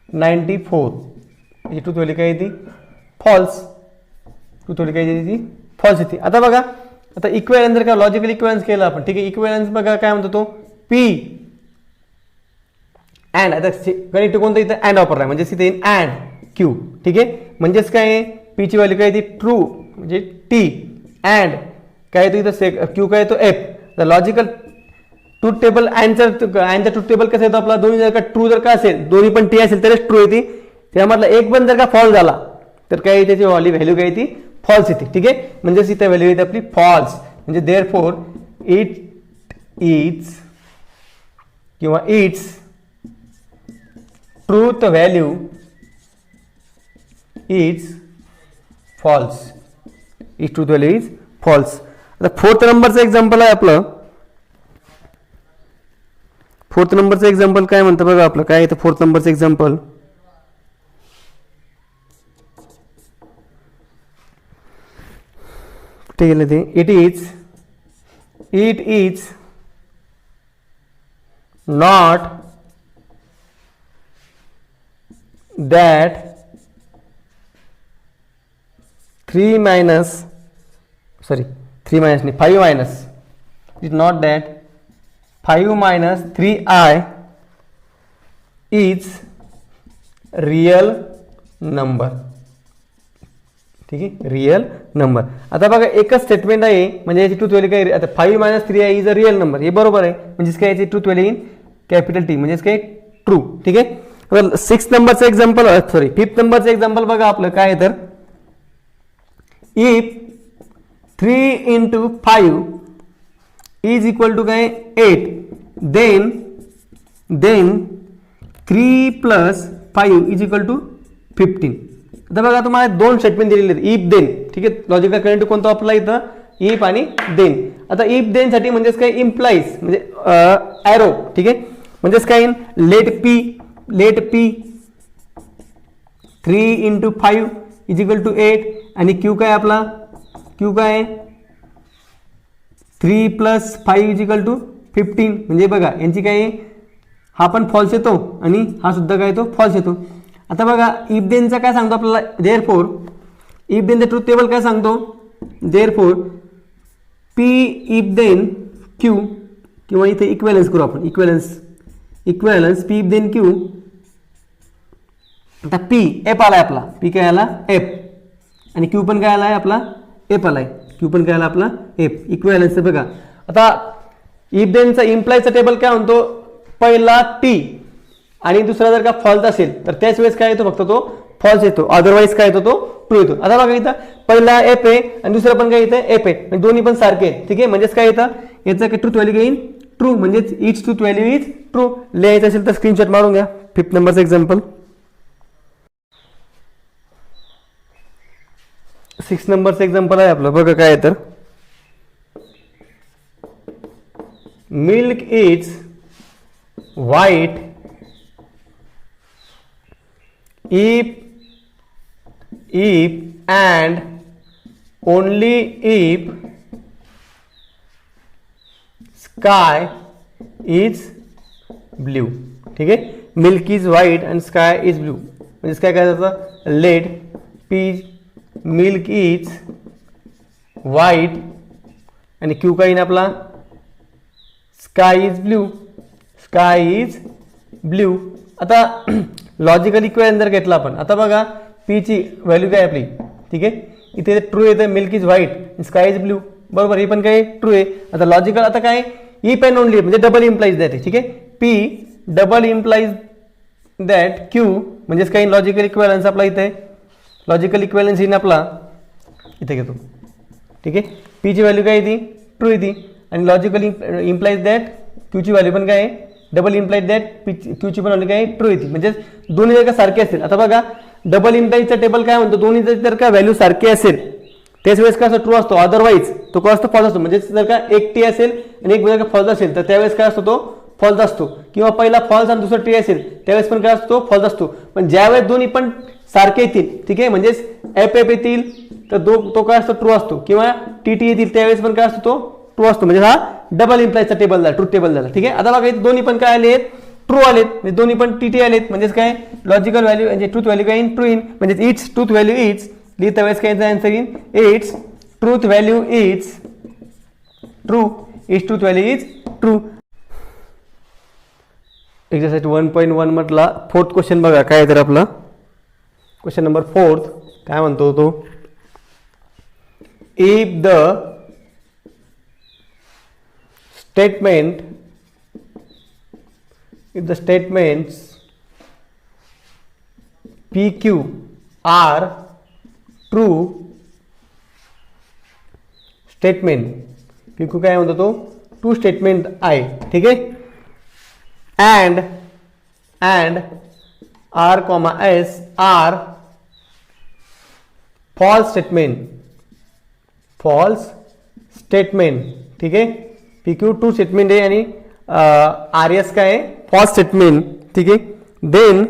94 ही ट्रूथ व्हॅल्यू काय येते फॉल्स. ट्रूथ व्हॅल्यू काय येते फॉल्स येते. आता बघा आता इक्विव्हॅलन्स जर का लॉजिकल इक्विव्हॅलन्स केला आपण. ठीक आहे. इक्विव्हॅलन्स बघा काय म्हणतो तो पी अँड. आता कनेक्टिव्ह कोणतं इथं अँड वापरला म्हणजे इथे येईल अँड क्यू. ठीक आहे. म्हणजेच काय पी ची व्हॅल्यू काय येते ट्रू म्हणजे टी अँड काय येतो इथं क्यू काय येतो F. The logical truth table अँडचा ट्रूथ टेबल कसं येतो आपला दोन्ही जर का ट्रू जर का असेल दोन्ही पण टी असेल तरच ट्रू येते. त्यामधला एक पण जर का फॉल्स झाला तर काय त्याची व्हॅल्यू काय येते फॉल्स येते. ठीक आहे. म्हणजेच इथे व्हॅल्यू येते आपली फॉल्स. म्हणजे देअरफॉर इट इज किंवा its truth value is false. Is truth value is false. आता फोर्थ नंबरचं एक्झाम्पल आहे आपलं. फोर्थ नंबरचं एक्झाम्पल काय म्हणतं बघा आपलं काय येतं फोर्थ नंबरचं एक्झाम्पल. कुठे गेलं ते it is not that 5 minus it's not that 5 minus 3i is real number. ठीक आहे. Real number. आता बघा एकच स्टेटमेंट आहे म्हणजे याची ट्रूथ व्हॅल्यू काय आता 5 minus 3i is a real number. हे बरोबर आहे. म्हणजेच काय याची truth value in capital T म्हणजेच काय ट्रू. ठीक आहे. सिक्स नंबरचं एक्झाम्पल फिफ्थ नंबरचं एक्झाम्पल बघा आपलं काय तर if 3 into 5 is equal to काय 8 then 3 plus 5 is equal to 15. आता बघा तुम्हाला दोन स्टेटमेंट दिलेले आहेत इफ देन. ठीक आहे. लॉजिकल कनेक्टिव्ह कोणतं आपला इथं इफ आणि देन. आता इफ देन साठी म्हणजेच काय इम्प्लाइज म्हणजे ॲरो. ठीक आहे. म्हणजेच काय let p 3 into 5 is equal to 8 आणि क्यू काय आपला क्यू काय 3 plus 5 इज इक्वल टू 15. म्हणजे बघा यांची काय हा पण फॉल्स येतो आणि हा सुद्धा काय येतो फॉल्स येतो. आता बघा इफ देनचा काय सांगतो आपल्याला देअरफॉर इफ देनचा ट्रूथ टेबल काय सांगतो therefore p if then Q किंवा इथे इक्विव्हॅलन्स करू आपण equivalence p if then Q. आता पी एफ आलाय आपला पी काय आला एफ आणि क्यू पण काय आलाय आपला एफ आलाय क्यू पण काय आला आपला एफ. इक्विव्हॅलन्स बघा आता इफ देनचा इम्प्लायचा टेबल काय म्हणतो पहिला टी आणि दुसरा जर का फॉल्स असेल तर त्याच वेळेस काय येतो फक्त तो फॉल्स येतो अदरवाईज काय येतो तो ट्रू येतो. आता बघा इथं पहिला एफ आहे आणि दुसरा पण काय येतं एफ आहे म्हणजे दोन्ही पण सारखे आहेत. ठीक आहे. म्हणजेच काय येतं याचं काय ट्रूथ व्हॅल्यू घेईन ट्रू म्हणजेच its truth value is true. लिहायचं असेल तर स्क्रीनशॉट मारून घ्या. फिफ्थ नंबरचं एक्झाम्पल. 6 नंबरचं एक्झाम्पल आहे आपलं बघा काय तर milk is white if and only if sky is blue. ठीक आहे. Milk is white and sky is blue म्हणजे काय करायचं let P milk is white आणि क्यू काय येईल आपला स्काय इज ब्ल्यू. आता लॉजिकल इक्वेशन जर घेतला आपण आता बघा पी ची व्हॅल्यू काय आपली ठीक आहे इथे ट्रू येतं milk is white sky is blue बरोबर हे पण काय ट्रू आहे. आता लॉजिकल आता काय इफ अँड ओनली म्हणजे डबल इम्प्लाइज दॅट ठीक आहे P double implies that Q म्हणजेच काही लॉजिकल इक्वेलन्स आपला इथे लॉजिकल इक्वेलन्स इन आपला इथे घेतो ठीक आहे. पीची व्हॅल्यू काय येते, ट्रू येते. आणि लॉजिकली इम्प्लाइज दॅट क्यूची व्हॅल्यू पण काय आहे, डबल इम्प्लाइज दॅट क्यूची पण व्हॅल्यू काय ट्रू येते. म्हणजे दोन्ही जर का सारखे असतील, आता बघा डबल इम्प्लाइजचा टेबल काय म्हणतो, दोन्ही जर का व्हॅल्यू सारखी असेल त्याच वेळेस काय असतो, ट्रू असतो. अदरवाईज तो काय असतो, फॉल्स असतो. म्हणजे जर का एक टी असेल आणि एक जर का फॉल्स असेल तर त्यावेळेस काय असतो, तो फॉल्स असतो. किंवा पहिला फॉल्स आणि दुसरा टी असेल त्यावेळेस पण काय असतो, फॉल्स असतो. पण ज्यावेळेस दोन्ही पण सारखे येतील, ठीक आहे, म्हणजेच एफ एफ येतील तर तो काय असतो, ट्रू असतो. किंवा टी टी येतील त्यावेळेस पण काय असतो, तो ट्रू असतो. म्हणजे हा डबल इम्प्लाइजचा टेबल झाला, ट्रूथ टेबल झाला. ठीक आहे. आता बघा दोन्ही पण काय आले आहेत, ट्रू आलेत. म्हणजे दोन्ही पण टी टी आलेत. म्हणजेच काय लॉजिकल व्हॅल्यू म्हणजे ट्रूथ व्हॅल्यू काय इन ट्रू इन, म्हणजे इट्स ट्रूथ व्हॅल्यू इज, लिहिता वेळेस काय answer in its truth value is true, it's truth value is true. Exercise 1.1 म्हटला. फोर्थ क्वेश्चन बघा काय तर आपला क्वेश्चन नंबर 4 काय म्हणतो तो, if the statements PQ are true statement, PQ काय म्हणतो तो, ट्रू स्टेटमेंट आहे. ठीक आहे. and R, S are false statement. ठीक आहे. PQ ट्रू स्टेटमेंट आहे आणि RS काय आहे, फॉल्स स्टेटमेंट. ठीक आहे. Then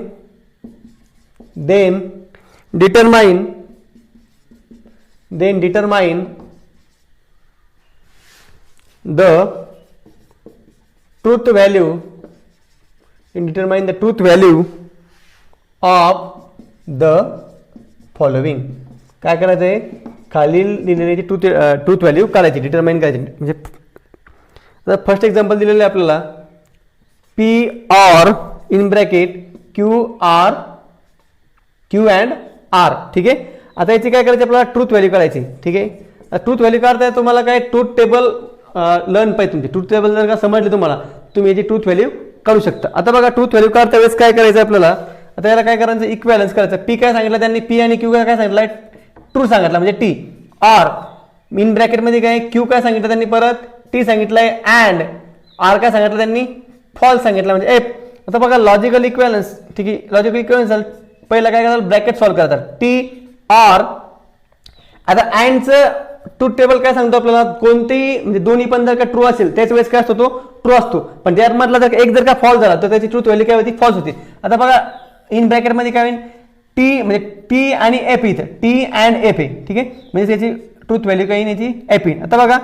determine the truth value of the following. काय करायचं आहे, खालील लिहिलेली ट्रूथ व्हॅल्यू काढायची, डिटरमाइन करायची. म्हणजे फर्स्ट एक्झाम्पल दिलेलं आहे आपल्याला, P or in bracket Q and R. ठीक आहे. आता याची काय करायची, आपल्याला ट्रूथ व्हॅल्यू काढायची. ठीक आहे. ट्रूथ व्हॅल्यू काढताय तुम्हाला काय ट्रूथ टेबल लर्न पाहिजे तुमची. ट्रूथ टेबल जर का समजले तुम्हाला, तुम्ही याची ट्रूथ व्हॅल्यू काढू शकता. आता बघा ट्रूथ व्हॅल्यू काढता वेळेस काय करायचं आपल्याला, आता याला काय करायचं, इक्वॅलन्स करायचं. पी काय सांगितलं त्यांनी, पी आणि क्यू काय सांगितलं, ट्रू सांगितलं म्हणजे टी. आर इन ब्रॅकेटमध्ये काय, क्यू काय सांगितलं त्यांनी, परत टी सांगितलंय. अँड आर काय सांगितलं त्यांनी, फॉल्स सांगितलं म्हणजे एफ. आता बघा लॉजिकल इक्वॅलन्स. ठीक आहे. लॉजिकल इक्वॅलन्स पहिला काय करतात, ब्रॅकेट सॉल्व्ह करतात. T R. आता अँडचं ट्रूथ टेबल काय सांगतो आपल्याला, कोणतेही म्हणजे दोन्ही पण जर का ट्रू असेल त्याच वेळेस काय असतो, तो ट्रू असतो. पण त्यामधला जर एक जर का फॉल्स झाला तर त्याची ट्रूथ व्हॅल्यू काय होती, फॉल्स होती. आता बघा इन ब्रॅकेटमध्ये काय होईल, टी म्हणजे टी आणि एफ इथं, टी अँड एफ आहे. ठीक आहे. म्हणजे त्याची ट्रूथ व्हॅल्यू काय याची एफ. आता बघा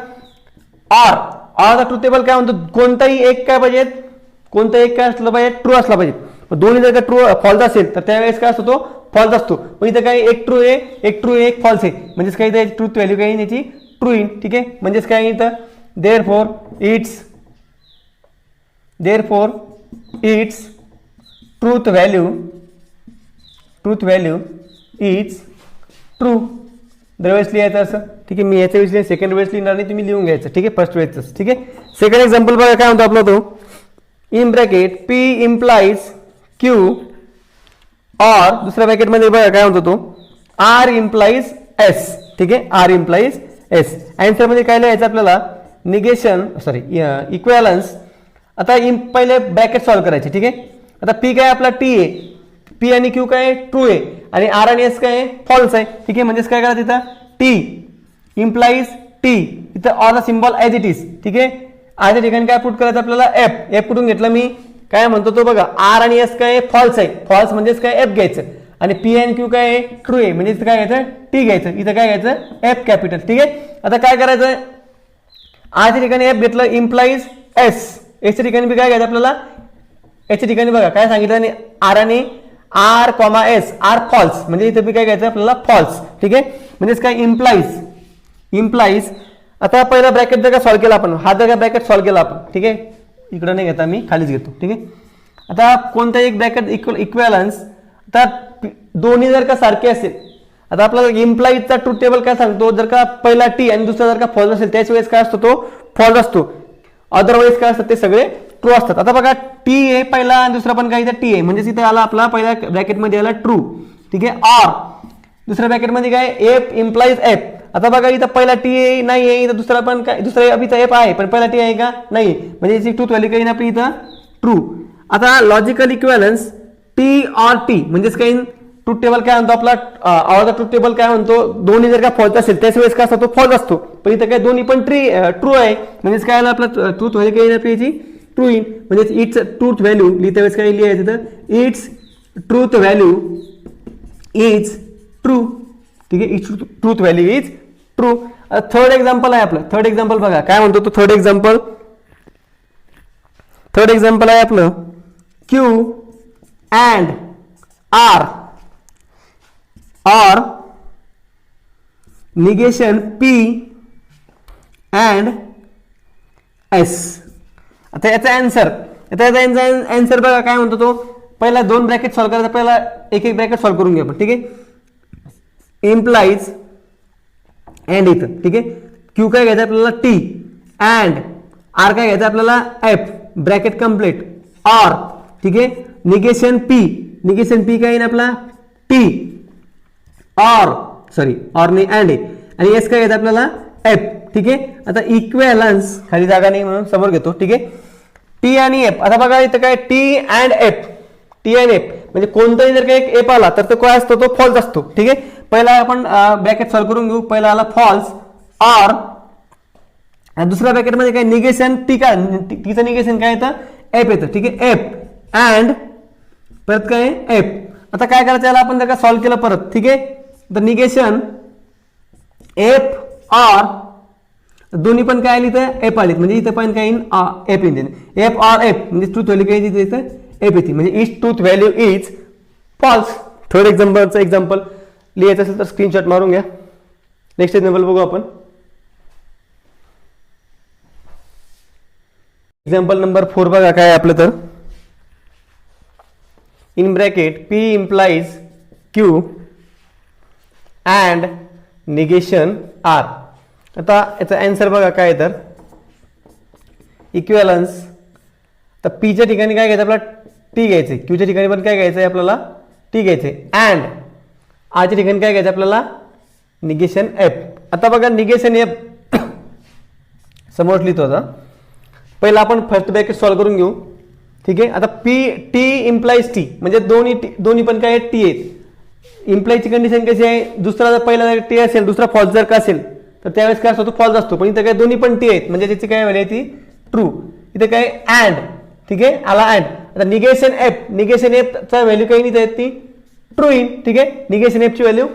आरचा ट्रूथ टेबल काय म्हणतो, कोणताही एक काय पाहिजे, कोणताही एक काय असलं पाहिजे, ट्रू असला पाहिजे. दोन्ही जर का ट्रू फॉल्स असेल तर त्यावेळेस काय असतो, तो फॉल्स असतो. पण इथं काय एक ट्रू आहे, एक फॉल्स आहे. म्हणजेच काय इथं ट्रूथ व्हॅल्यू काय याची ट्रू इन. ठीक आहे. म्हणजेच काय इथं therefore it's truth value is true. दरवेळेस लिहायचं असं. ठीक आहे. मी याच्या वेळेस सेकंड वेळेस लिहिणार नाही, तुम्ही लिहून घ्यायचं. ठीक आहे. फर्स्ट वेळेच. ठीक आहे. सेकंड एक्झाम्पल बघा काय म्हणतो आपला तो, in bracket P implies Q और दुसऱ्या ब्रॅकेटमध्ये बघा काय म्हणतो तो, आर इम्प्लाइज एस. ठीक आहे. R implies S. आन्सर मध्ये काय लिहायचं आपल्याला, इक्वॅलन्स. आता पहिले ब्रॅकेट सॉल्व्ह करायचे. ठीक आहे. आता पी काय आपला टी आहे, पी आणि क्यू काय ट्रू आहे आणि आर आणि एस काय फॉल्स आहे. ठीक आहे. म्हणजेच काय करायचं इथं, टी इम्प्लाइज टी, इथं or the symbol as it is. ठीक आहे. आरच्या ठिकाणी काय पुट करायचं आपल्याला, एफ कुठून घेतलं मी, काय म्हणतो तो बघा, आर आणि एस काय फॉल्स आहे, फॉल्स म्हणजेच काय एफ घ्यायचं. आणि पी आणि क्यू काय ट्रू आहे, म्हणजे इथं काय घ्यायचं, टी घ्यायचं. इथं काय घ्यायचं, एफ कॅपिटल. ठीक आहे. आता काय करायचं, आरच्या ठिकाणी एफ घेतलं, इम्प्लाइज एस. एसच्या ठिकाणी बी काय घ्यायचं आपल्याला, एसच्या ठिकाणी बघा काय सांगितलं, आणि आर आणि R comma S, R false, म्हणजे इथं बी काय घ्यायचं आपल्याला, फॉल्स. ठीक आहे. म्हणजेच काय इम्प्लाइज. आता पहिला ब्रॅकेट जर का सॉल्व्ह केला आपण, हा जर का ब्रॅकेट सॉल्व्ह केला आपण. ठीक आहे. इकडं नाही घेता, मी खालीच घेतो. ठीक आहे. आता कोणता एक ब्रॅकेट इक्वॅलन्स, आता दोन्ही जर का सारखे असेल, आता आपल्याला इम्प्लाइजचा ट्रूथ टेबल काय सांगतो, जर का पहिला टी आणि दुसरा जर का फॉल्स असेल त्याच वेळेस काय असतो, तो फॉल्स असतो. अदरवाईज काय असतात, ते सगळे ट्रू असतात. आता बघा टी आहे पहिला आणि दुसरा पण काय इथं टी आहे, म्हणजे इथे आला आपला पहिल्या ब्रॅकेटमध्ये आला ट्रू. ठीक आहे. ऑर दुसऱ्या ब्रॅकेटमध्ये काय एफ इम्प्लाइज एफ. आता बघा इथं पहिला टी नाही आहे, इथं दुसरा पण काय दुसरा अभिचा एफ आहे पण पहिला टी आहे का नाही, म्हणजे याची ट्रूथ व्हॅल्यू काही आपली इथं ट्रू. आता logical equivalence T or T म्हणजेच काही ट्रूथ टेबल काय म्हणतो आपला ऑर द ट्रूथ टेबल काय म्हणतो, दोन्ही जर का फॉल्स असेल त्याच वेळेस काय असतो तो फॉल्स असतो, पण इथं काय दोन्ही पण ट्रू आहे म्हणजेच काय आलं आपला ट्रूथ व्हॅल्यू काही आपली याची ट्रू इन, म्हणजे इट्स ट्रूथ व्हॅल्यू लिहिता वेळेस काय लिहायचं तर it's truth value is true. ठीक आहे, it's truth value is true. Third example आहे आपलं, थर्ड एक्झाम्पल बघा काय म्हणतो तो थर्ड एक्झाम्पल आहे आपलं Q and R or negation P and S. आता याचा आन्सर बघा काय म्हणतो तो, पहिला दोन ब्रॅकेट सॉल्व्ह करायचा, पहिला एक एक ब्रॅकेट सॉल्व्ह करून घ्या आपण. ठीक आहे, इम्प्लाइज अँड इथं ठीक आहे क्यू काय घ्यायचं आपल्याला टी अँड आर काय घ्यायचं आपल्याला एफ ब्रॅकेट कम्प्लीट ऑर. ठीक आहे, निगेशन पी काय येईल आपला टी और नाही अँड आहे आणि एस काय घ्यायचं आपल्याला एफ. ठीक आहे, आता इक्विव्हॅलन्स खाली जागा नाही म्हणून समोर घेतो. ठीक आहे, टी आणि एफ. आता बघा इथं काय टी अँड एफ म्हणजे कोणताही जर काही एफ आला तर तो काय असतो तो फॉल्स असतो. ठीक आहे, पहिला आपण ब्रॅकेट सॉल्व्ह करून घेऊ. पहिला आला फॉल्स ऑर, दुसऱ्या ब्रॅकेटमध्ये काय निगेशन टीचं निगेशन काय येतं एफ येतं. ठीक आहे, एफ अँड परत काय एफ. आता काय करायचं याला आपण जर का सॉल्व्ह केलं परत. ठीक आहे, तर निगेशन एफ ऑर दोन्ही पण काय आली तर एफ आलीत म्हणजे इथं पण काय एफ येते एफ ऑर एफ म्हणजे ट्रूथ व्हॅल्यू काय येते इथं एफ येते म्हणजे is truth value is false. Third example लिहायचं असेल तर स्क्रीनशॉट मारून घ्या. नेक्स्ट एक्झाम्पल बघू आपण. एक्झाम्पल नंबर 4 बघा काय आपलं तर in bracket P implies Q and negation R. आता याचा आन्सर बघा काय तर इक्विव्हॅलन्स. तर P च्या ठिकाणी काय घ्यायचं आपल्याला T घ्यायचे, Q च्या ठिकाणी पण काय घ्यायचं आहे आपल्याला T घ्यायचे अँड R च्या ठिकाणी काय घ्यायचं आपल्याला निगेशन F. आता बघा निगेशन F समोर लिहितो. आता पहिला आपण फर्स्ट ब्रॅकेट सॉल्व्ह करून घेऊ. ठीक आहे, आता टी इम्प्लाइज टी म्हणजे दोन्ही पण काय टी आहेत. इम्प्लाइजची कंडिशन कशी आहे, दुसरा जर पहिला जर टी असेल दुसरा फॉल्स जर का असेल तर त्यावेळेस काय असतो तो फॉल्स असतो, पण इथं काय दोन्ही पण टी आहेत म्हणजे त्याची काय व्हॅल्यू ती ट्रू. इथे काय अँड. ठीक आहे, आला अँड. आता निगेशन एफ चा व्हॅल्यू काही नाही ती ट्रू इन. ठीक आहे, निगेशन एफ ची व्हॅल्यू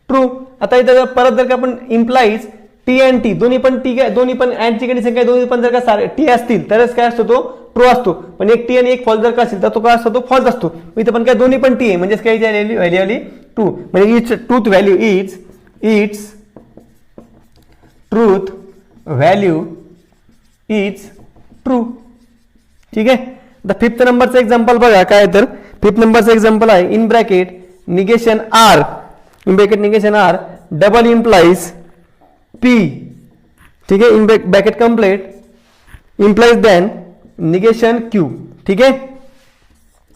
ट्रू. आता इथं परत जर का आपण इम्प्लाइज टी अँड टी दोन्ही पण अँडची कंडिशन काय दोन्ही पण जर का टी असतील तरच काय असतो तो ट्रू असतो, पण एक टी आणि एक फॉल्स जर का असेल तर तो काय असतो तो फॉल्स असतो. इथं पण काय दोन्ही पण टी आहे म्हणजे काय व्हॅल्यू आली ट्रू म्हणजे it's truth value is true. ठीक आहे, द फिफ्थ नंबरचं एक्झाम्पल बघा काय तर फिफ्थ नंबरचं एक्झाम्पल आहे in bracket negation R double implies P. ठीक आहे, in bracket complete implies then negation Q. ठीक आहे,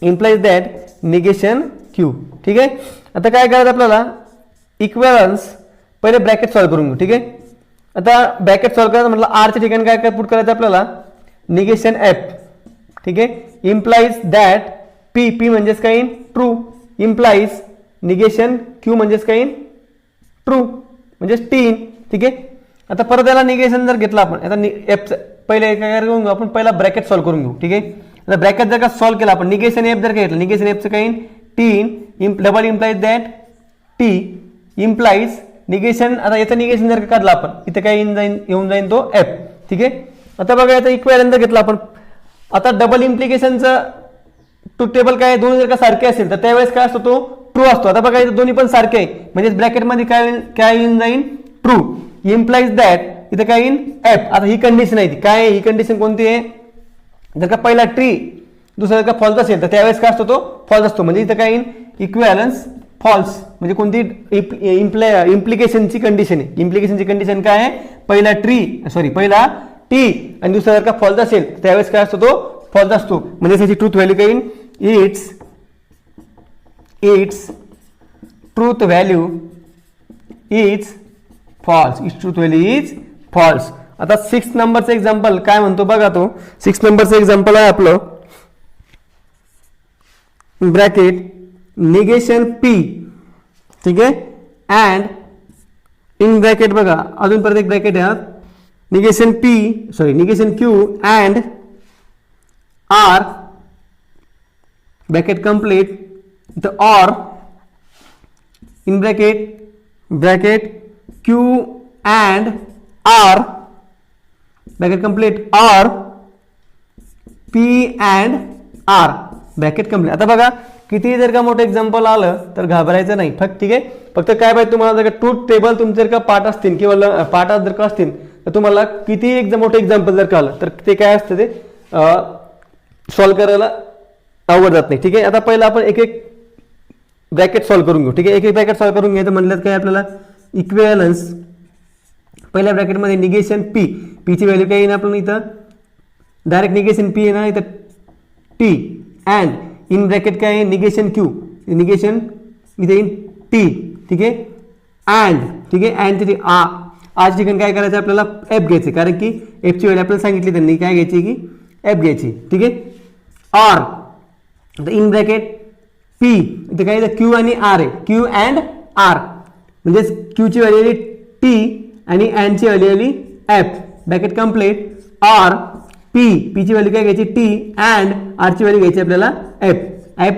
इम्प्लाइज दॅट निगेशन क्यू. ठीक आहे, आता काय करायचं आपल्याला इक्विव्हॅलन्स पहिले ब्रॅकेट सॉल्व्ह करून घेऊ. ठीक आहे, आता ब्रॅकेट सॉल्व्ह करायचं म्हटलं आरच्या ठिकाणी काय पुट करायचं आपल्याला निगेशन एफ. ठीक आहे, इम्प्लाइज दॅट पी म्हणजेच काय ट्रू इम्प्लाइज निगेशन क्यू म्हणजेच काय ट्रू म्हणजेच टी. ठीक आहे, आता परत याला निगेशन जर घेतलं आपण आता एफ पहिले काय करून घेऊ आपण पहिला ब्रॅकेट सॉल्व्ह करून घेऊ. ठीक आहे, आता ब्रॅकेट जर का सॉल्व्ह केला आपण निगेशन एफ जर का घेतलं निगेशन एफचं काही T double implies that T implies negation. आता याचं निगेशन जर का काढलं आपण इथे काय येऊन जाईन तो एफ. ठीक आहे, आता बघा याचा इक्विव्हॅलंट जर घेतला आपण आता डबल इम्प्लिकेशनचं ट्रूथ टेबल काय दोन्ही जर का सारखे असेल तर त्यावेळेस काय असतो तो ट्रू असतो. आता बघा इथं दोन्ही पण सारखे आहे म्हणजे ब्रॅकेटमध्ये काय येऊन जाईल ट्रू इम्प्लाइज दॅट इथं काय येईल एफ. आता ही कंडिशन आहे ती काय आहे ही कंडिशन कोणती आहे जर का पहिला ट्री दुसरा जर का फॉल्स असेल तर त्यावेळेस काय असतो तो फॉल्स असतो म्हणजे इथं काय येईल इक्विव्हॅलन्स फॉल्स म्हणजे कोणती इम्प्लिकेशनची कंडिशन आहे. इम्प्लिकेशनची कंडिशन काय आहे पहिला पहिला टी आणि दुसरा जर का फॉल्स असेल त्यावेळेस काय असतो तो फॉल्स असतो म्हणजे त्याची ट्रूथ व्हॅल्यू काय येईल its truth value is false, its truth value is false. आता 6 नंबरचं एक्झाम्पल काय म्हणतो बघा. तो 6 नंबरचं एक्झाम्पल आहे आपलं ब्रॅकेट निगेशन P, ठीक आहे, अँड इन ब्रॅकेट बघा अजून परत एक ब्रॅकेट आहे, negation Q and R bracket complete the or in bracket Q and R bracket complete or P and R bracket complete. आता बघा किती जर का मोठं एक्झाम्पल आलं तर घाबरायचं नाही. ठीक आहे, फक्त काय पाहिजे तुम्हाला, जर का ट्रूथ टेबल तुमचे जर का पाठ असतील किंवा पाठात जर का असतील तर तुम्हाला किती मोठं एक्झाम्पल जर का आलं तर ते काय असतं ते सॉल्व्ह करायला अवघड जात नाही. ठीक आहे, आता पहिला आपण एक एक ब्रॅकेट सॉल्व्ह करून घेऊ. ठीक आहे, एक एक ब्रॅकेट सॉल्व्ह करून घ्यायचं म्हणलं काय आपल्याला इक्विव्हॅलन्स. पहिल्या ब्रॅकेटमध्ये निगेशन P ची व्हॅल्यू काय येईल आपण इथं डायरेक्ट निगेशन P आहे ना, इथं T अँड इन ब्रॅकेट काय आहे निगेशन Q, निगेशन इथे इन T. ठीक आहे, अँड ठीक आहे, अँड तिथे आज ठिकाणी काय करायचं आपल्याला F घ्यायचे, कारण की F ची व्हॅल्यू आपल्याला सांगितली त्यांनी काय घ्यायची की F घ्यायची. ठीक आहे, ऑर इन ब्रॅकेट P इथे काय Q आणि R आहे, Q अँड R म्हणजे Q ची व्हॅल्यू आली T आणि अँड ची व्हॅल्यू आली F bracket complete or P ची व्हॅल्यू काय घ्यायची T अँड R ची व्हॅल्यू घ्यायची आपल्याला F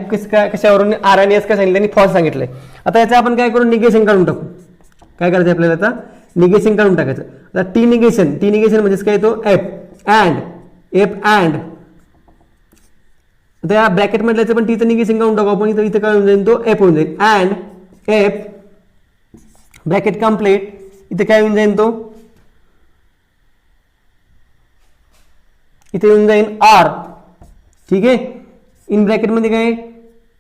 कशावरून R आणि S काय सांगितलं आणि फॉल्स सांगितलंय. आता याचं आपण काय करू निगेशन काढून टाकू. काय करायचं आपल्याला आता निगेशन काढून टाकायचं. आता टी निगेशन म्हणजेच काय तो F अँड आता या ब्रॅकेट मधल्याचं पण टीचं निगेशन काढून टाकू आपण. इथं काय होऊन जाईल तो F होऊन जाईल अँड F ब्रॅकेट कंप्लीट इथे काय होऊन जाईल तो इथे येऊन जाईल R. ठीक आहे, इन ब्रॅकेट मध्ये काय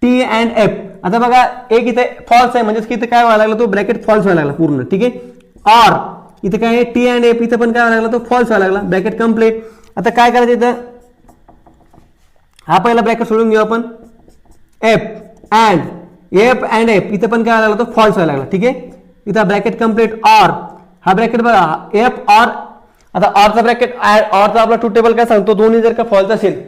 T अँड F. आता बघा एक इथे फॉल्स आहे म्हणजेच की इथे काय व्हायला लागला तो ब्रॅकेट फॉल्स व्हायला लागला पूर्ण. ठीक आहे, ऑर इथे काय T अँड F इथे पण काय व्हायला लागला तो फॉल्स व्हायला लागला ब्रॅकेट कंप्लीट. आता काय करायचं इथं हा पहिला ब्रॅकेट सोडून घेऊ आपण F अँड F इथे पण काय व्हायला लागला तो फॉल्स व्हायला लागला. ठीक आहे, इथं ब्रॅकेट कंप्लीट ऑर हा ब्रॅकेट बघा F ऑर. आता ऑरचा ब्रॅकेट ऑरचा आपला ट्रूथ टेबल काय सांगतो दोन्ही जर का फॉल्स असेल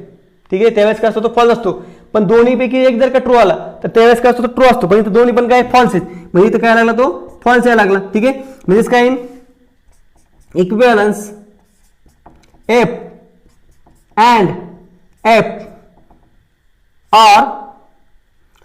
ठीक आहे त्यावेळेस काय असतो तो फॉल्स असतो, पण दोन्हीपैकी एक जर का ट्रू आला तर त्यावेळेस काय असतो तो ट्रू असतो, पण इथं दोन्ही पण काय फॉल्स आहेत म्हणजे इथं काय लागला तो फॉल्स यायला लागला. ठीक आहे, म्हणजेच काय equivalence F and F or.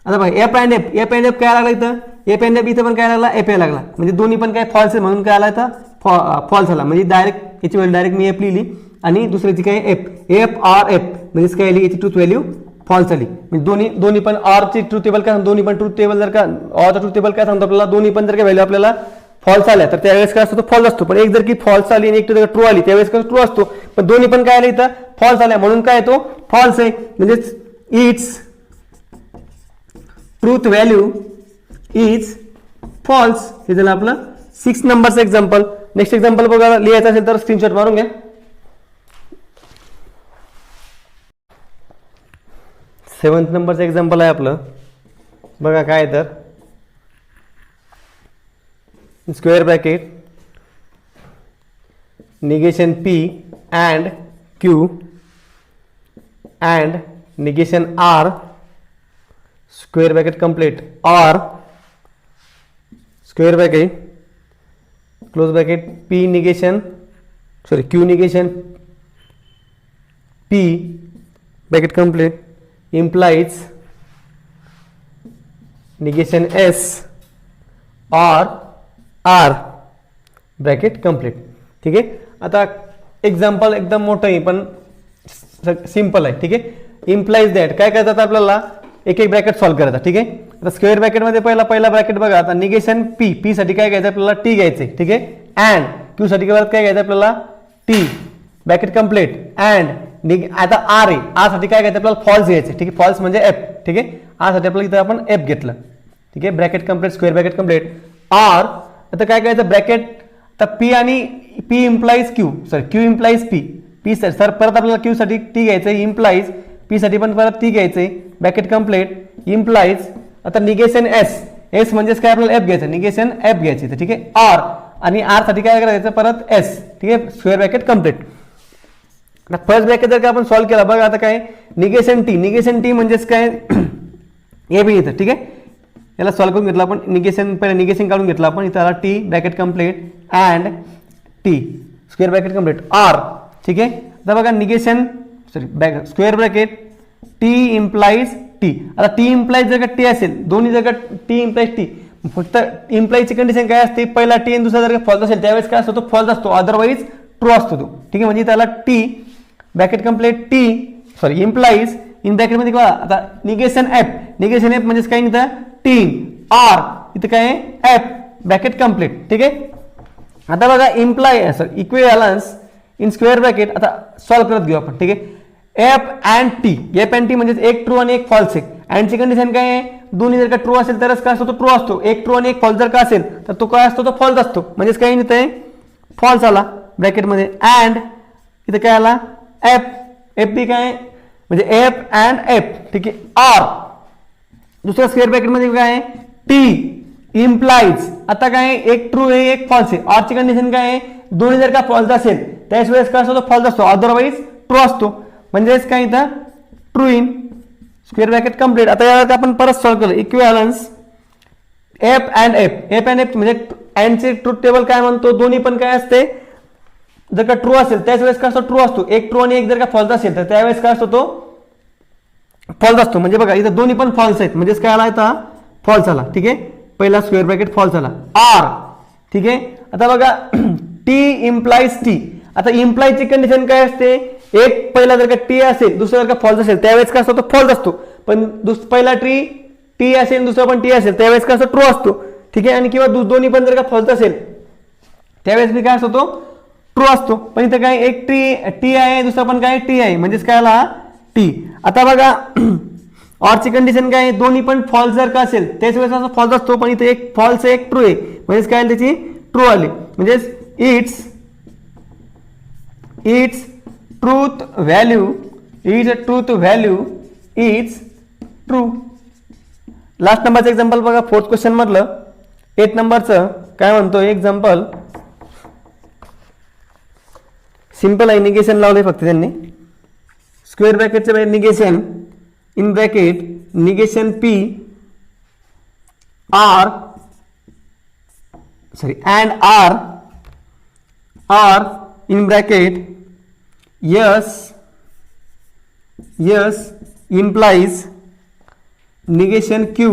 आता बघा F अँड F काय लागला इथं F अँड F इथं पण काय लागला F यायला लागला म्हणजे दोन्ही पण काय फॉल्स आहे म्हणून काय आला इथं फॉल्स आला. म्हणजे डायरेक्ट याची व्हॅल्यू डायरेक्ट मी F लिहिली आणि दुसऱ्याची काय F ऑर F म्हणजेच काय आली याची ट्रूथ व्हॅल्यू फॉल्स आली. म्हणजे दोन्ही पण ऑर ची ट्रूथ टेबल काय दोन्ही पण ट्रूथ टेबल जर का ऑरचा ट्रूथ टेबल काय सांगतो आपल्याला दोन्ही पण जर का व्हॅल्यू आपल्याला फॉल्स आल्या तर त्यावेळेस काय असतो तो फॉल्स असतो, पण एक जर की फॉल्स आली आणि एक जर ट्रू आली त्यावेळेस काय ट्रू असतो, पण दोन्ही पण काय आले इथं फॉल्स आल्या म्हणून काय तो फॉल्स आहे. म्हणजेच its truth value is false. हे झालं आपलं 6 नंबरचं एक्झाम्पल. नेक्स्ट एक्झाम्पल बघा लिहायचं असेल तर स्क्रीनशॉट मारून घ्या. 7th नंबरचं एक्झाम्पल आहे आपलं बघा काय तर square bracket negation P and Q and negation R square bracket complete or square bracket close bracket Q negation P bracket complete implies negation S or R bracket complete. ठीक आहे, आता example एकदम मोठं आहे पण सिंपल आहे. ठीक आहे, इम्प्लाइज दॅट काय करतात आपल्याला एक एक ब्रॅकेट सॉल्व्ह करायचा. ठीक आहे, आता स्क्वेअर ब्रॅकेटमध्ये पहिला ब्रॅकेट बघा. आता निगेशन P साठी काय घ्यायचं आपल्याला T घ्यायचे. ठीक आहे, अँड Q साठी काय घ्यायचं आपल्याला T ब्रॅकेट कंप्लीट अँड आता R आहे R साठी काय घ्यायचं आपल्याला फॉल्स घ्यायचे. ठीक आहे, फॉल्स म्हणजे F. ठीक आहे, R साठी आपल्याला इथं आपण F घेतलं. ठीक आहे, bracket complete square bracket complete or. आता काय करायचं ब्रॅकेट तर P आणि P implies Q implies P sir परत आपल्याला Q साठी T घ्यायचं इम्प्लाइज P साठी पण परत T घ्यायचंय ब्रॅकेट कंप्लीट इम्प्लाइज. आता निगेशन S म्हणजेच काय आपल्याला F घ्यायचं निगेशन F घ्यायची. ठीक आहे, ऑर आणि आर साठी काय करायचं परत एस, ठीक आहे, square bracket complete. First bracket जर का आपण सॉल्व्ह केला बघा आता काय निगेशन टी म्हणजेच काय ए बी इथं, ठीक आहे. याला सॉल्व्ह करून घेतला आपण निगेशन, पहिला निगेशन काढून घेतला आपण, इथं आला T bracket complete and T square bracket complete R, ठीक आहे. आता बघा negation square bracket T implies T. आता टी इम्प्लाइज जर का टी असेल, दोन्ही जर का टी इम्प्लाइज टी, फक्त इम्प्लाइजची कंडिशन काय असते, पहिला टी आणि दुसरा जर का फॉल्स असेल त्यावेळेस काय असतो, तो फॉल्स असतो, अदरवाईज ट्रू असतो तो, ठीक आहे. म्हणजे त्याला T bracket complete T implies in ब्रॅकेटमध्ये बघा आता निगेशन एफ म्हणजेच काय इथं टी आर, इथं काय एफ ब्रॅकेट कम्प्लीट, ठीक आहे. आता बघा इक्विव्हॅलन्स इन स्क्वेअर ब्रॅकेट आता सॉल्व्ह करत घेऊ आपण, ठीक आहे. एफ अँड टी म्हणजेच एक ट्रू आणि एक फॉल्स आहे. अँडची कंडिशन काय आहे, दोन्ही जर का ट्रू असेल तरच काय असतो, तो ट्रू असतो. एक ट्रू आणि एक फॉल्स जर का असेल तर तो काय असतो, तो फॉल्स असतो. म्हणजेच काय इथे फॉल्स आला ब्रॅकेटमध्ये. अँड इथं काय आला एफ बी काय म्हणजे एफ अँड एफ, ठीक आहे. आर दुसऱ्या स्क्वेअर ब्रॅकेटमध्ये काय आहे टी इम्प्लाइज, आता काय एक ट्रू आहे एक फॉल्स आहे. आरची कंडिशन काय आहे, दोन्ही जर का फॉल्स असेल त्याच वेळेस काय असतो, तो फॉल्स असतो, अदरवाईज ट्रू असतो. म्हणजेच काय इथं true in square bracket complete. आता यावर आपण परत सॉल्व्ह केलं इक्विव्हॅलन्स एफ अँड एफ म्हणजे अँडचे ट्रूथ टेबल काय म्हणतो, दोन्ही पण काय असते, जर का ट्रू असेल त्याच वेळेस काय असतो, ट्रू असतो. एक ट्रू आणि एक जर का फॉल्स असेल तर त्यावेळेस काय असतो, तो फॉल्स असतो. म्हणजे बघा इथं दोन्ही पण फॉल्स आहेत, म्हणजेच काय आला इथं फॉल्स आला, ठीक आहे. पहिला स्क्वेअर ब्रॅकेट फॉल्स आला आर, ठीक आहे. आता बघा टी इम्प्लाइज टी. आता इम्प्लाइजची कंडिशन काय असते, एक पहिला जर का टी असेल दुसरा जर का फॉल्स असेल त्यावेळेस काय असतो, तो फॉल्स असतो. पण पहिला टी असेल दुसरा पण टी असेल त्यावेळेस काय असतो, ट्रू असतो, ठीक आहे. आणि किंवा दोन्ही पण जर का फॉल्स असेल त्यावेळेस मी काय असतो, तो ट्रू असतो. पण इथं काय एक टी आहे दुसरा पण काय टी आहे, म्हणजेच काय आला टी. आता बघा ऑरची कंडिशन काय, दोन्ही पण फॉल्स जर का असेल त्याच वेळेस असं फॉल्स असतो. पण इथे एक फॉल्स एक ट्रू आहे, म्हणजेच काय त्याची ट्रू आली. म्हणजेच its truth value is true. Last नंबरचं एक्झाम्पल बघा, फोर्थ क्वेश्चन मधलं 8 नंबरचं काय म्हणतो एक्झाम्पल. सिंपल आहे, निगेशन लावलंय फक्त त्यांनी. स्क्वेअर ब्रॅकेटच्या बाहेर negation in bracket negation P R and R in bracket yes implies negation Q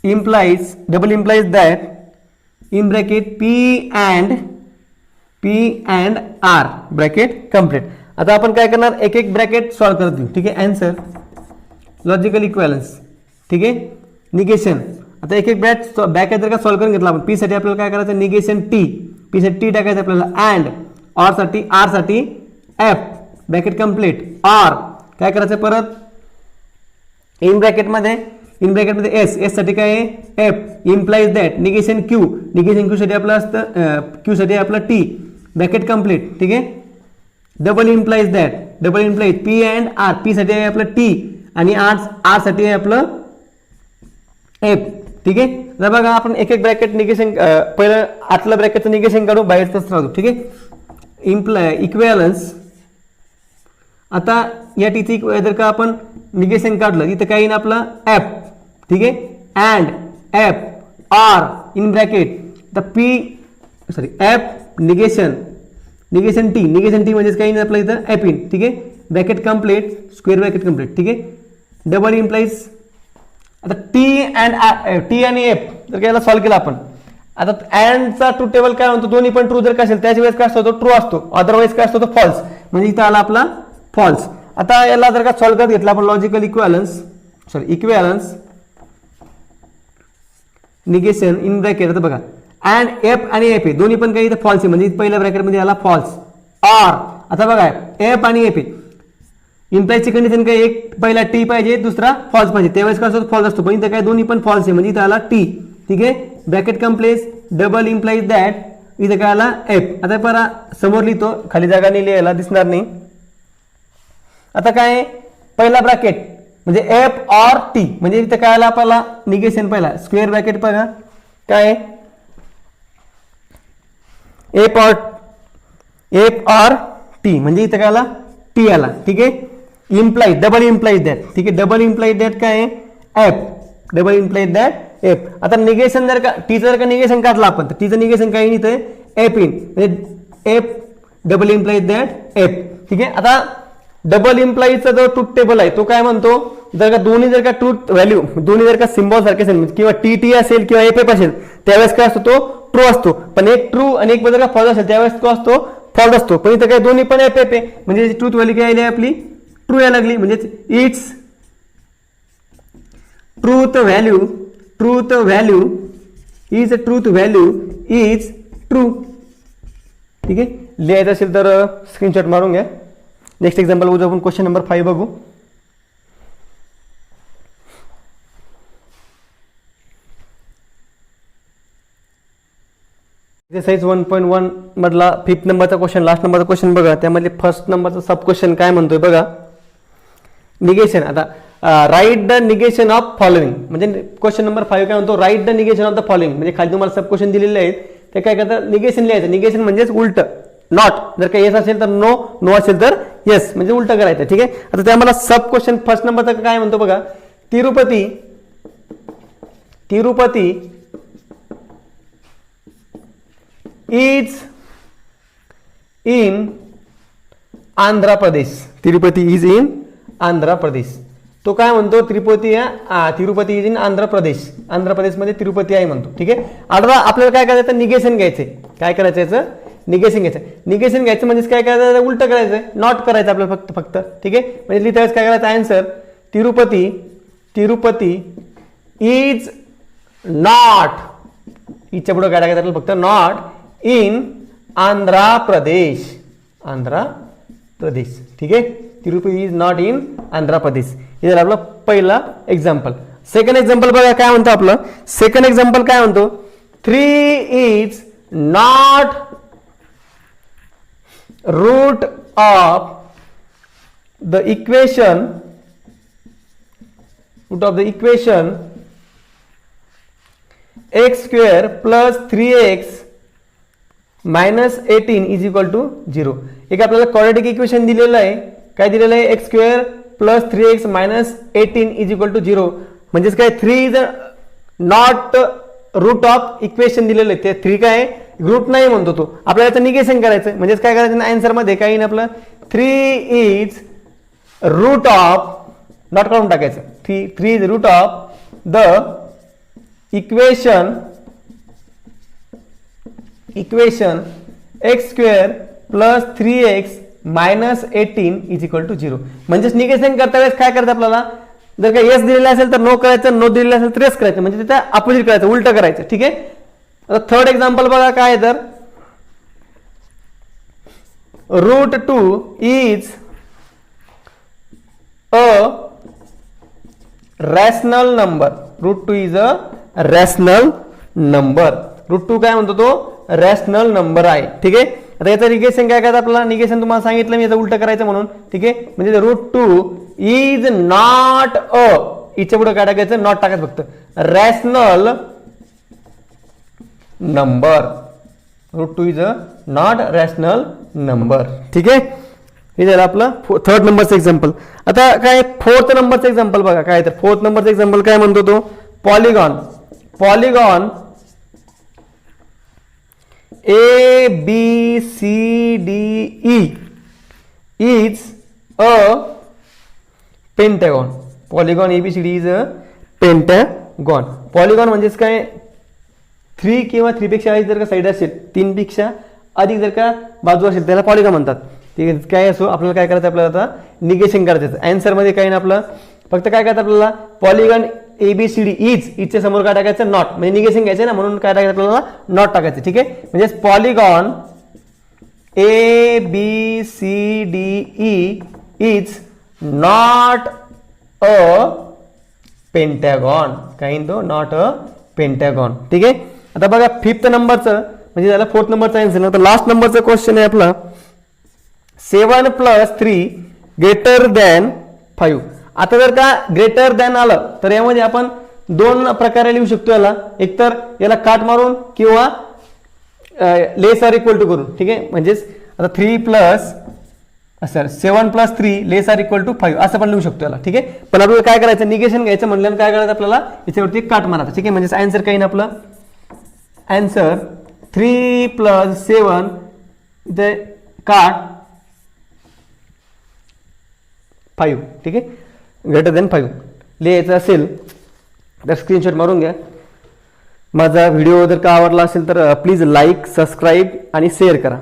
implies that in bracket P and R bracket complete. आता आपण काय करणार, एक एक ब्रॅकेट सॉल्व्ह करत घेऊ, ठीक आहे. आन्सर लॉजिकल इक्विव्हॅलन्स, ठीक आहे. निगेशन आता एक एक ब्रॅकेट जर का सॉल्व्ह करून घेतला आपण, पी साठी आपल्याला काय करायचं, निगेशन टी, पी साठी टी टाकायचं आपल्याला. अँड आर साठी एफ ब्रॅकेट कम्प्लीट आर काय करायचं परत इन ब्रॅकेटमध्ये एस साठी काय आहे F implies that negation Q साठी आपलं असतं क्यू साठी आपलं टी ब्रॅकेट कम्प्लीट, ठीक आहे. Double implies P and R, P साठी आहे आपलं टी आणि आर साठी आहे आपलं एफ, ठीक आहे. तर बघा आपण एक एक ब्रॅकेट निगेशन पहिलं आतलं ब्रॅकेटचं निगेशन काढू, बाहेरच राहतो, ठीक आहे. इक्विव्हॅलन्स आता या टीची जर का आपण निगेशन काढलं इथं काय येईल आपला एफ, ठीक आहे. And F R in bracket F negation T म्हणजेच काही नाही आपलं इथं एफ इन, ठीक आहे. Bracket complete square bracket complete, ठीक आहे. डबल इम्प्लाइज आता टी आणि एफ जर का याला सॉल्व्ह केला आपण, आता अँडचा ट्रू टेबल काय म्हणतो, दोन्ही पण ट्रू जर का असेल त्याच वेळेस काय असतो, तो ट्रू असतो, अदरवाईज काय असतो, तो फॉल्स. म्हणजे इथं आला आपला फॉल्स. आता याला जर का सॉल्व्ह करत घेतला आपण logical equivalence negation in bracket. आता बघा अँड एफ आणि एफ आहे दोन्ही पण काही इथं फॉल्स आहे, म्हणजे पहिल्या ब्रॅकेटमध्ये आला फॉल्स आर. आता बघा एफ आणि एफ आहे, इम्प्लाइजची कंडिशन काय, एक पहिला टी पाहिजे दुसरा फॉल्स पाहिजे, त्यावेळेस काय असतो फॉल्स असतो. पण इथं काय दोन्ही पण फॉल्स आहे, म्हणजे इथं आला टी, ठीक आहे. ब्रॅकेट कम्प्लेस डबल इम्प्लाइज दॅट इथं काय आला एफ. आता परा समोर लिहितो, खाली जागा नाही लिहायला दिसणार नाही. आता काय पहिला ब्रॅकेट म्हणजे एफ ऑर टी, म्हणजे इथे काय आलं आपल्याला निगेशन पहिला स्क्वेअर ब्रॅकेट बघा काय एफ ऑर टी म्हणजे इथे काय आला टी आला, ठीक आहे. इम्प्लाइड डबल इम्प्लाइड दॅट, ठीक आहे. डबल इम्प्लाइड दॅट काय आहे F, double implied that F. आता निगेशन जर का टीचं जर का निगेशन काढलं आपण तर टीचं निगेशन काय इथे एफ इन म्हणजे F double implied that F, ठीक आहे. आता डबल इम्प्लाइडचा जो ट्रूथ टेबल आहे तो काय म्हणतो, जर का दोन्ही जर का ट्रूथ व्हॅल्यू दोन्ही जर का सिम्बॉल सारखे असेल किंवा टी टी असेल किंवा एफ एफ असेल त्यावेळेस काय असतो तो ट्रू असतो, पण एक ट्रू आणि एक जर का फॉल्स असेल त्यावेळेस तो असतो फॉल्स असतो. पण इथं काय दोन्ही पण एफ एफ आहे म्हणजे ट्रूथ व्हॅल्यू काय आली आपली ट्रू यायला लागली, म्हणजे it's truth value is true, ठीक आहे. लिहायचं असेल तर स्क्रीनशॉट मारून घ्या. नेक्स्ट एक्झाम्पल बघू आपण क्वेश्चन नंबर 5 बघू. एक्सरसाइज 1.1 मधला 5th नंबरचा क्वेश्चन, लास्ट नंबरचा क्वेश्चन बघा. त्यामध्ये फर्स्ट नंबरचा सब क्वेश्चन काय म्हणतोय बघा, निगेशन. आता write the negation of following, म्हणजे क्वेश्चन नंबर 5 काय म्हणतो write the negation of the following, म्हणजे खाली तुम्हाला सब क्वेश्चन दिलेले आहेत ते काय करतात निगेशन लिहायचं. निगेशन म्हणजेच उलट, नॉट जर का येस असेल तर नो, नो असेल तर येस म्हणजे उलट करायचं, ठीक आहे. आता त्यामध्ये सब क्वेश्चन फर्स्ट नंबरचा काय म्हणतो बघा, Tirupati is in Andhra Pradesh. Tirupati is in Andhra Pradesh. तो काय म्हणतो तिरुपती इज इन आंध्र प्रदेश, आंध्र प्रदेशमध्ये तिरुपती आहे म्हणतो, ठीक आहे. आता आपल्याला काय करायचं निगेशन घ्यायचंय, काय करायचं याचं निगेशन घ्यायचं. निगेशन घ्यायचं म्हणजे काय करायचं उलट करायचं, नॉट करायचं आपल्याला फक्त, ठीक आहे. म्हणजे लिहिता काय करायचं आन्सर तिरुपती इज नॉट, इच्या पुढे काय टाकायचं आपल्याला फक्त नॉट इन आंध्र प्रदेश, ठीक आहे. Tirupati is not in Andhra Pradesh. हे झालं आपलं पहिला एक्झाम्पल. सेकंड एक्झाम्पल बघा काय म्हणतो आपलं, सेकंड एक्झाम्पल काय म्हणतो 3 is not root of the equation x square plus 3x minus 18 is equal to 0. एक आपल्याला क्वाड्रॅटिक इक्वेशन दिलेलं आहे, काय दिलेलं आहे x square plus 3x minus 18 is equal to 0. म्हणजेच काय 3 is not root of equation दिलेलं आहे, ते 3 काय रूट नाही म्हणतो तो. आपल्याला याचं निगेशन करायचं म्हणजेच काय करायचं आन्सर मध्ये काय येईल आपलं 3 इज रूट ऑफ, नॉट काढून टाकायचं, 3 is root of the equation x square plus 3x minus 18 is equal to 0. म्हणजेच निगेशन करता वेळेस काय करायचं आपल्याला, जर का येस दिलेला असेल तर नो करायचं, नो दिलेला असेल तर येस करायचं, म्हणजे त्याचा अपोजिट करायचं, उलट करायचं, ठीक आहे. आता थर्ड एक्झाम्पल बघा काय तर root 2 is a rational number. Root 2 is a rational number. Root 2 काय म्हणतो तो रॅशनल नंबर आहे, ठीक आहे. आता याचं निगेशन काय करायचं आपल्याला, निगेशन तुम्हाला सांगितलं मी याचं उलट करायचं म्हणून, ठीक आहे. म्हणजे रूट 2 इज नॉट अ, इच्या पुढे काय टाकायचं नॉट टाकायचं फक्त, rational number. Root 2 is a not rational number, ठीक आहे. हे झालं आपलं थर्ड नंबरचं एक्झाम्पल. आता काय फोर्थ नंबरचं एक्झाम्पल बघा काय तर फोर्थ नंबरचं एक्झाम्पल काय म्हणतो तो polygon ABCDE is a pentagon. Polygon ABCD is a pentagon. Polygon म्हणजेच काय 3 किंवा 3 पेक्षा अधिक जर का साईड असेल, 3 पेक्षा अधिक जर का बाजू असेल त्याला पॉलिगॉन म्हणतात. ठीक आहे. काय असो आपल्याला काय करायचं आपल्याला आता निगेशन करायचं. आन्सर मध्ये काय ना आपलं फक्त काय करायचं आपल्याला पॉलिगॉन ABCD इजच्या समोर काय टाकायचं नॉट, म्हणजे निगेशन घ्यायचं ना म्हणून काय टाकायचं आपल्याला नॉट टाकायचं. ठीक आहे. म्हणजे polygon ABCDE is not a Pentagon. काय तो नॉट अ पेंटॅगॉन. ठीक आहे. आता बघा फिफ्थ नंबरचं म्हणजे झालं फोर्थ नंबरचा आन्सर. आता लास्ट नंबरचा क्वेश्चन आहे आपला 7 + 3 > 5. आता जर का ग्रेटर दॅन आलं तर यामध्ये आपण दोन प्रकारे लिहू शकतो याला, एकतर याला काट मारून किंवा लेस आर इक्वल टू करून. ठीक आहे, म्हणजेच आता 3 plus 7 plus 3 less or equal to 5 असं पण लिहू शकतो याला. ठीक आहे, पण आपल्याला काय करायचं, निगेशन घ्यायचं म्हणल्यानं काय करायचं आपल्याला याच्यावरती काट मारायचं. ठीक आहे, म्हणजे आन्सर काही ना आपलं आन्सर 3 प्लस 7 इथे काट 5. ठीक आहे, ग्रेटर दॅन 5 लिहायचं असेल तर स्क्रीनशॉट मारून घ्या. माझा व्हिडिओ जर का आवडला असेल तर प्लीज लाईक, सबस्क्राईब आणि शेअर करा.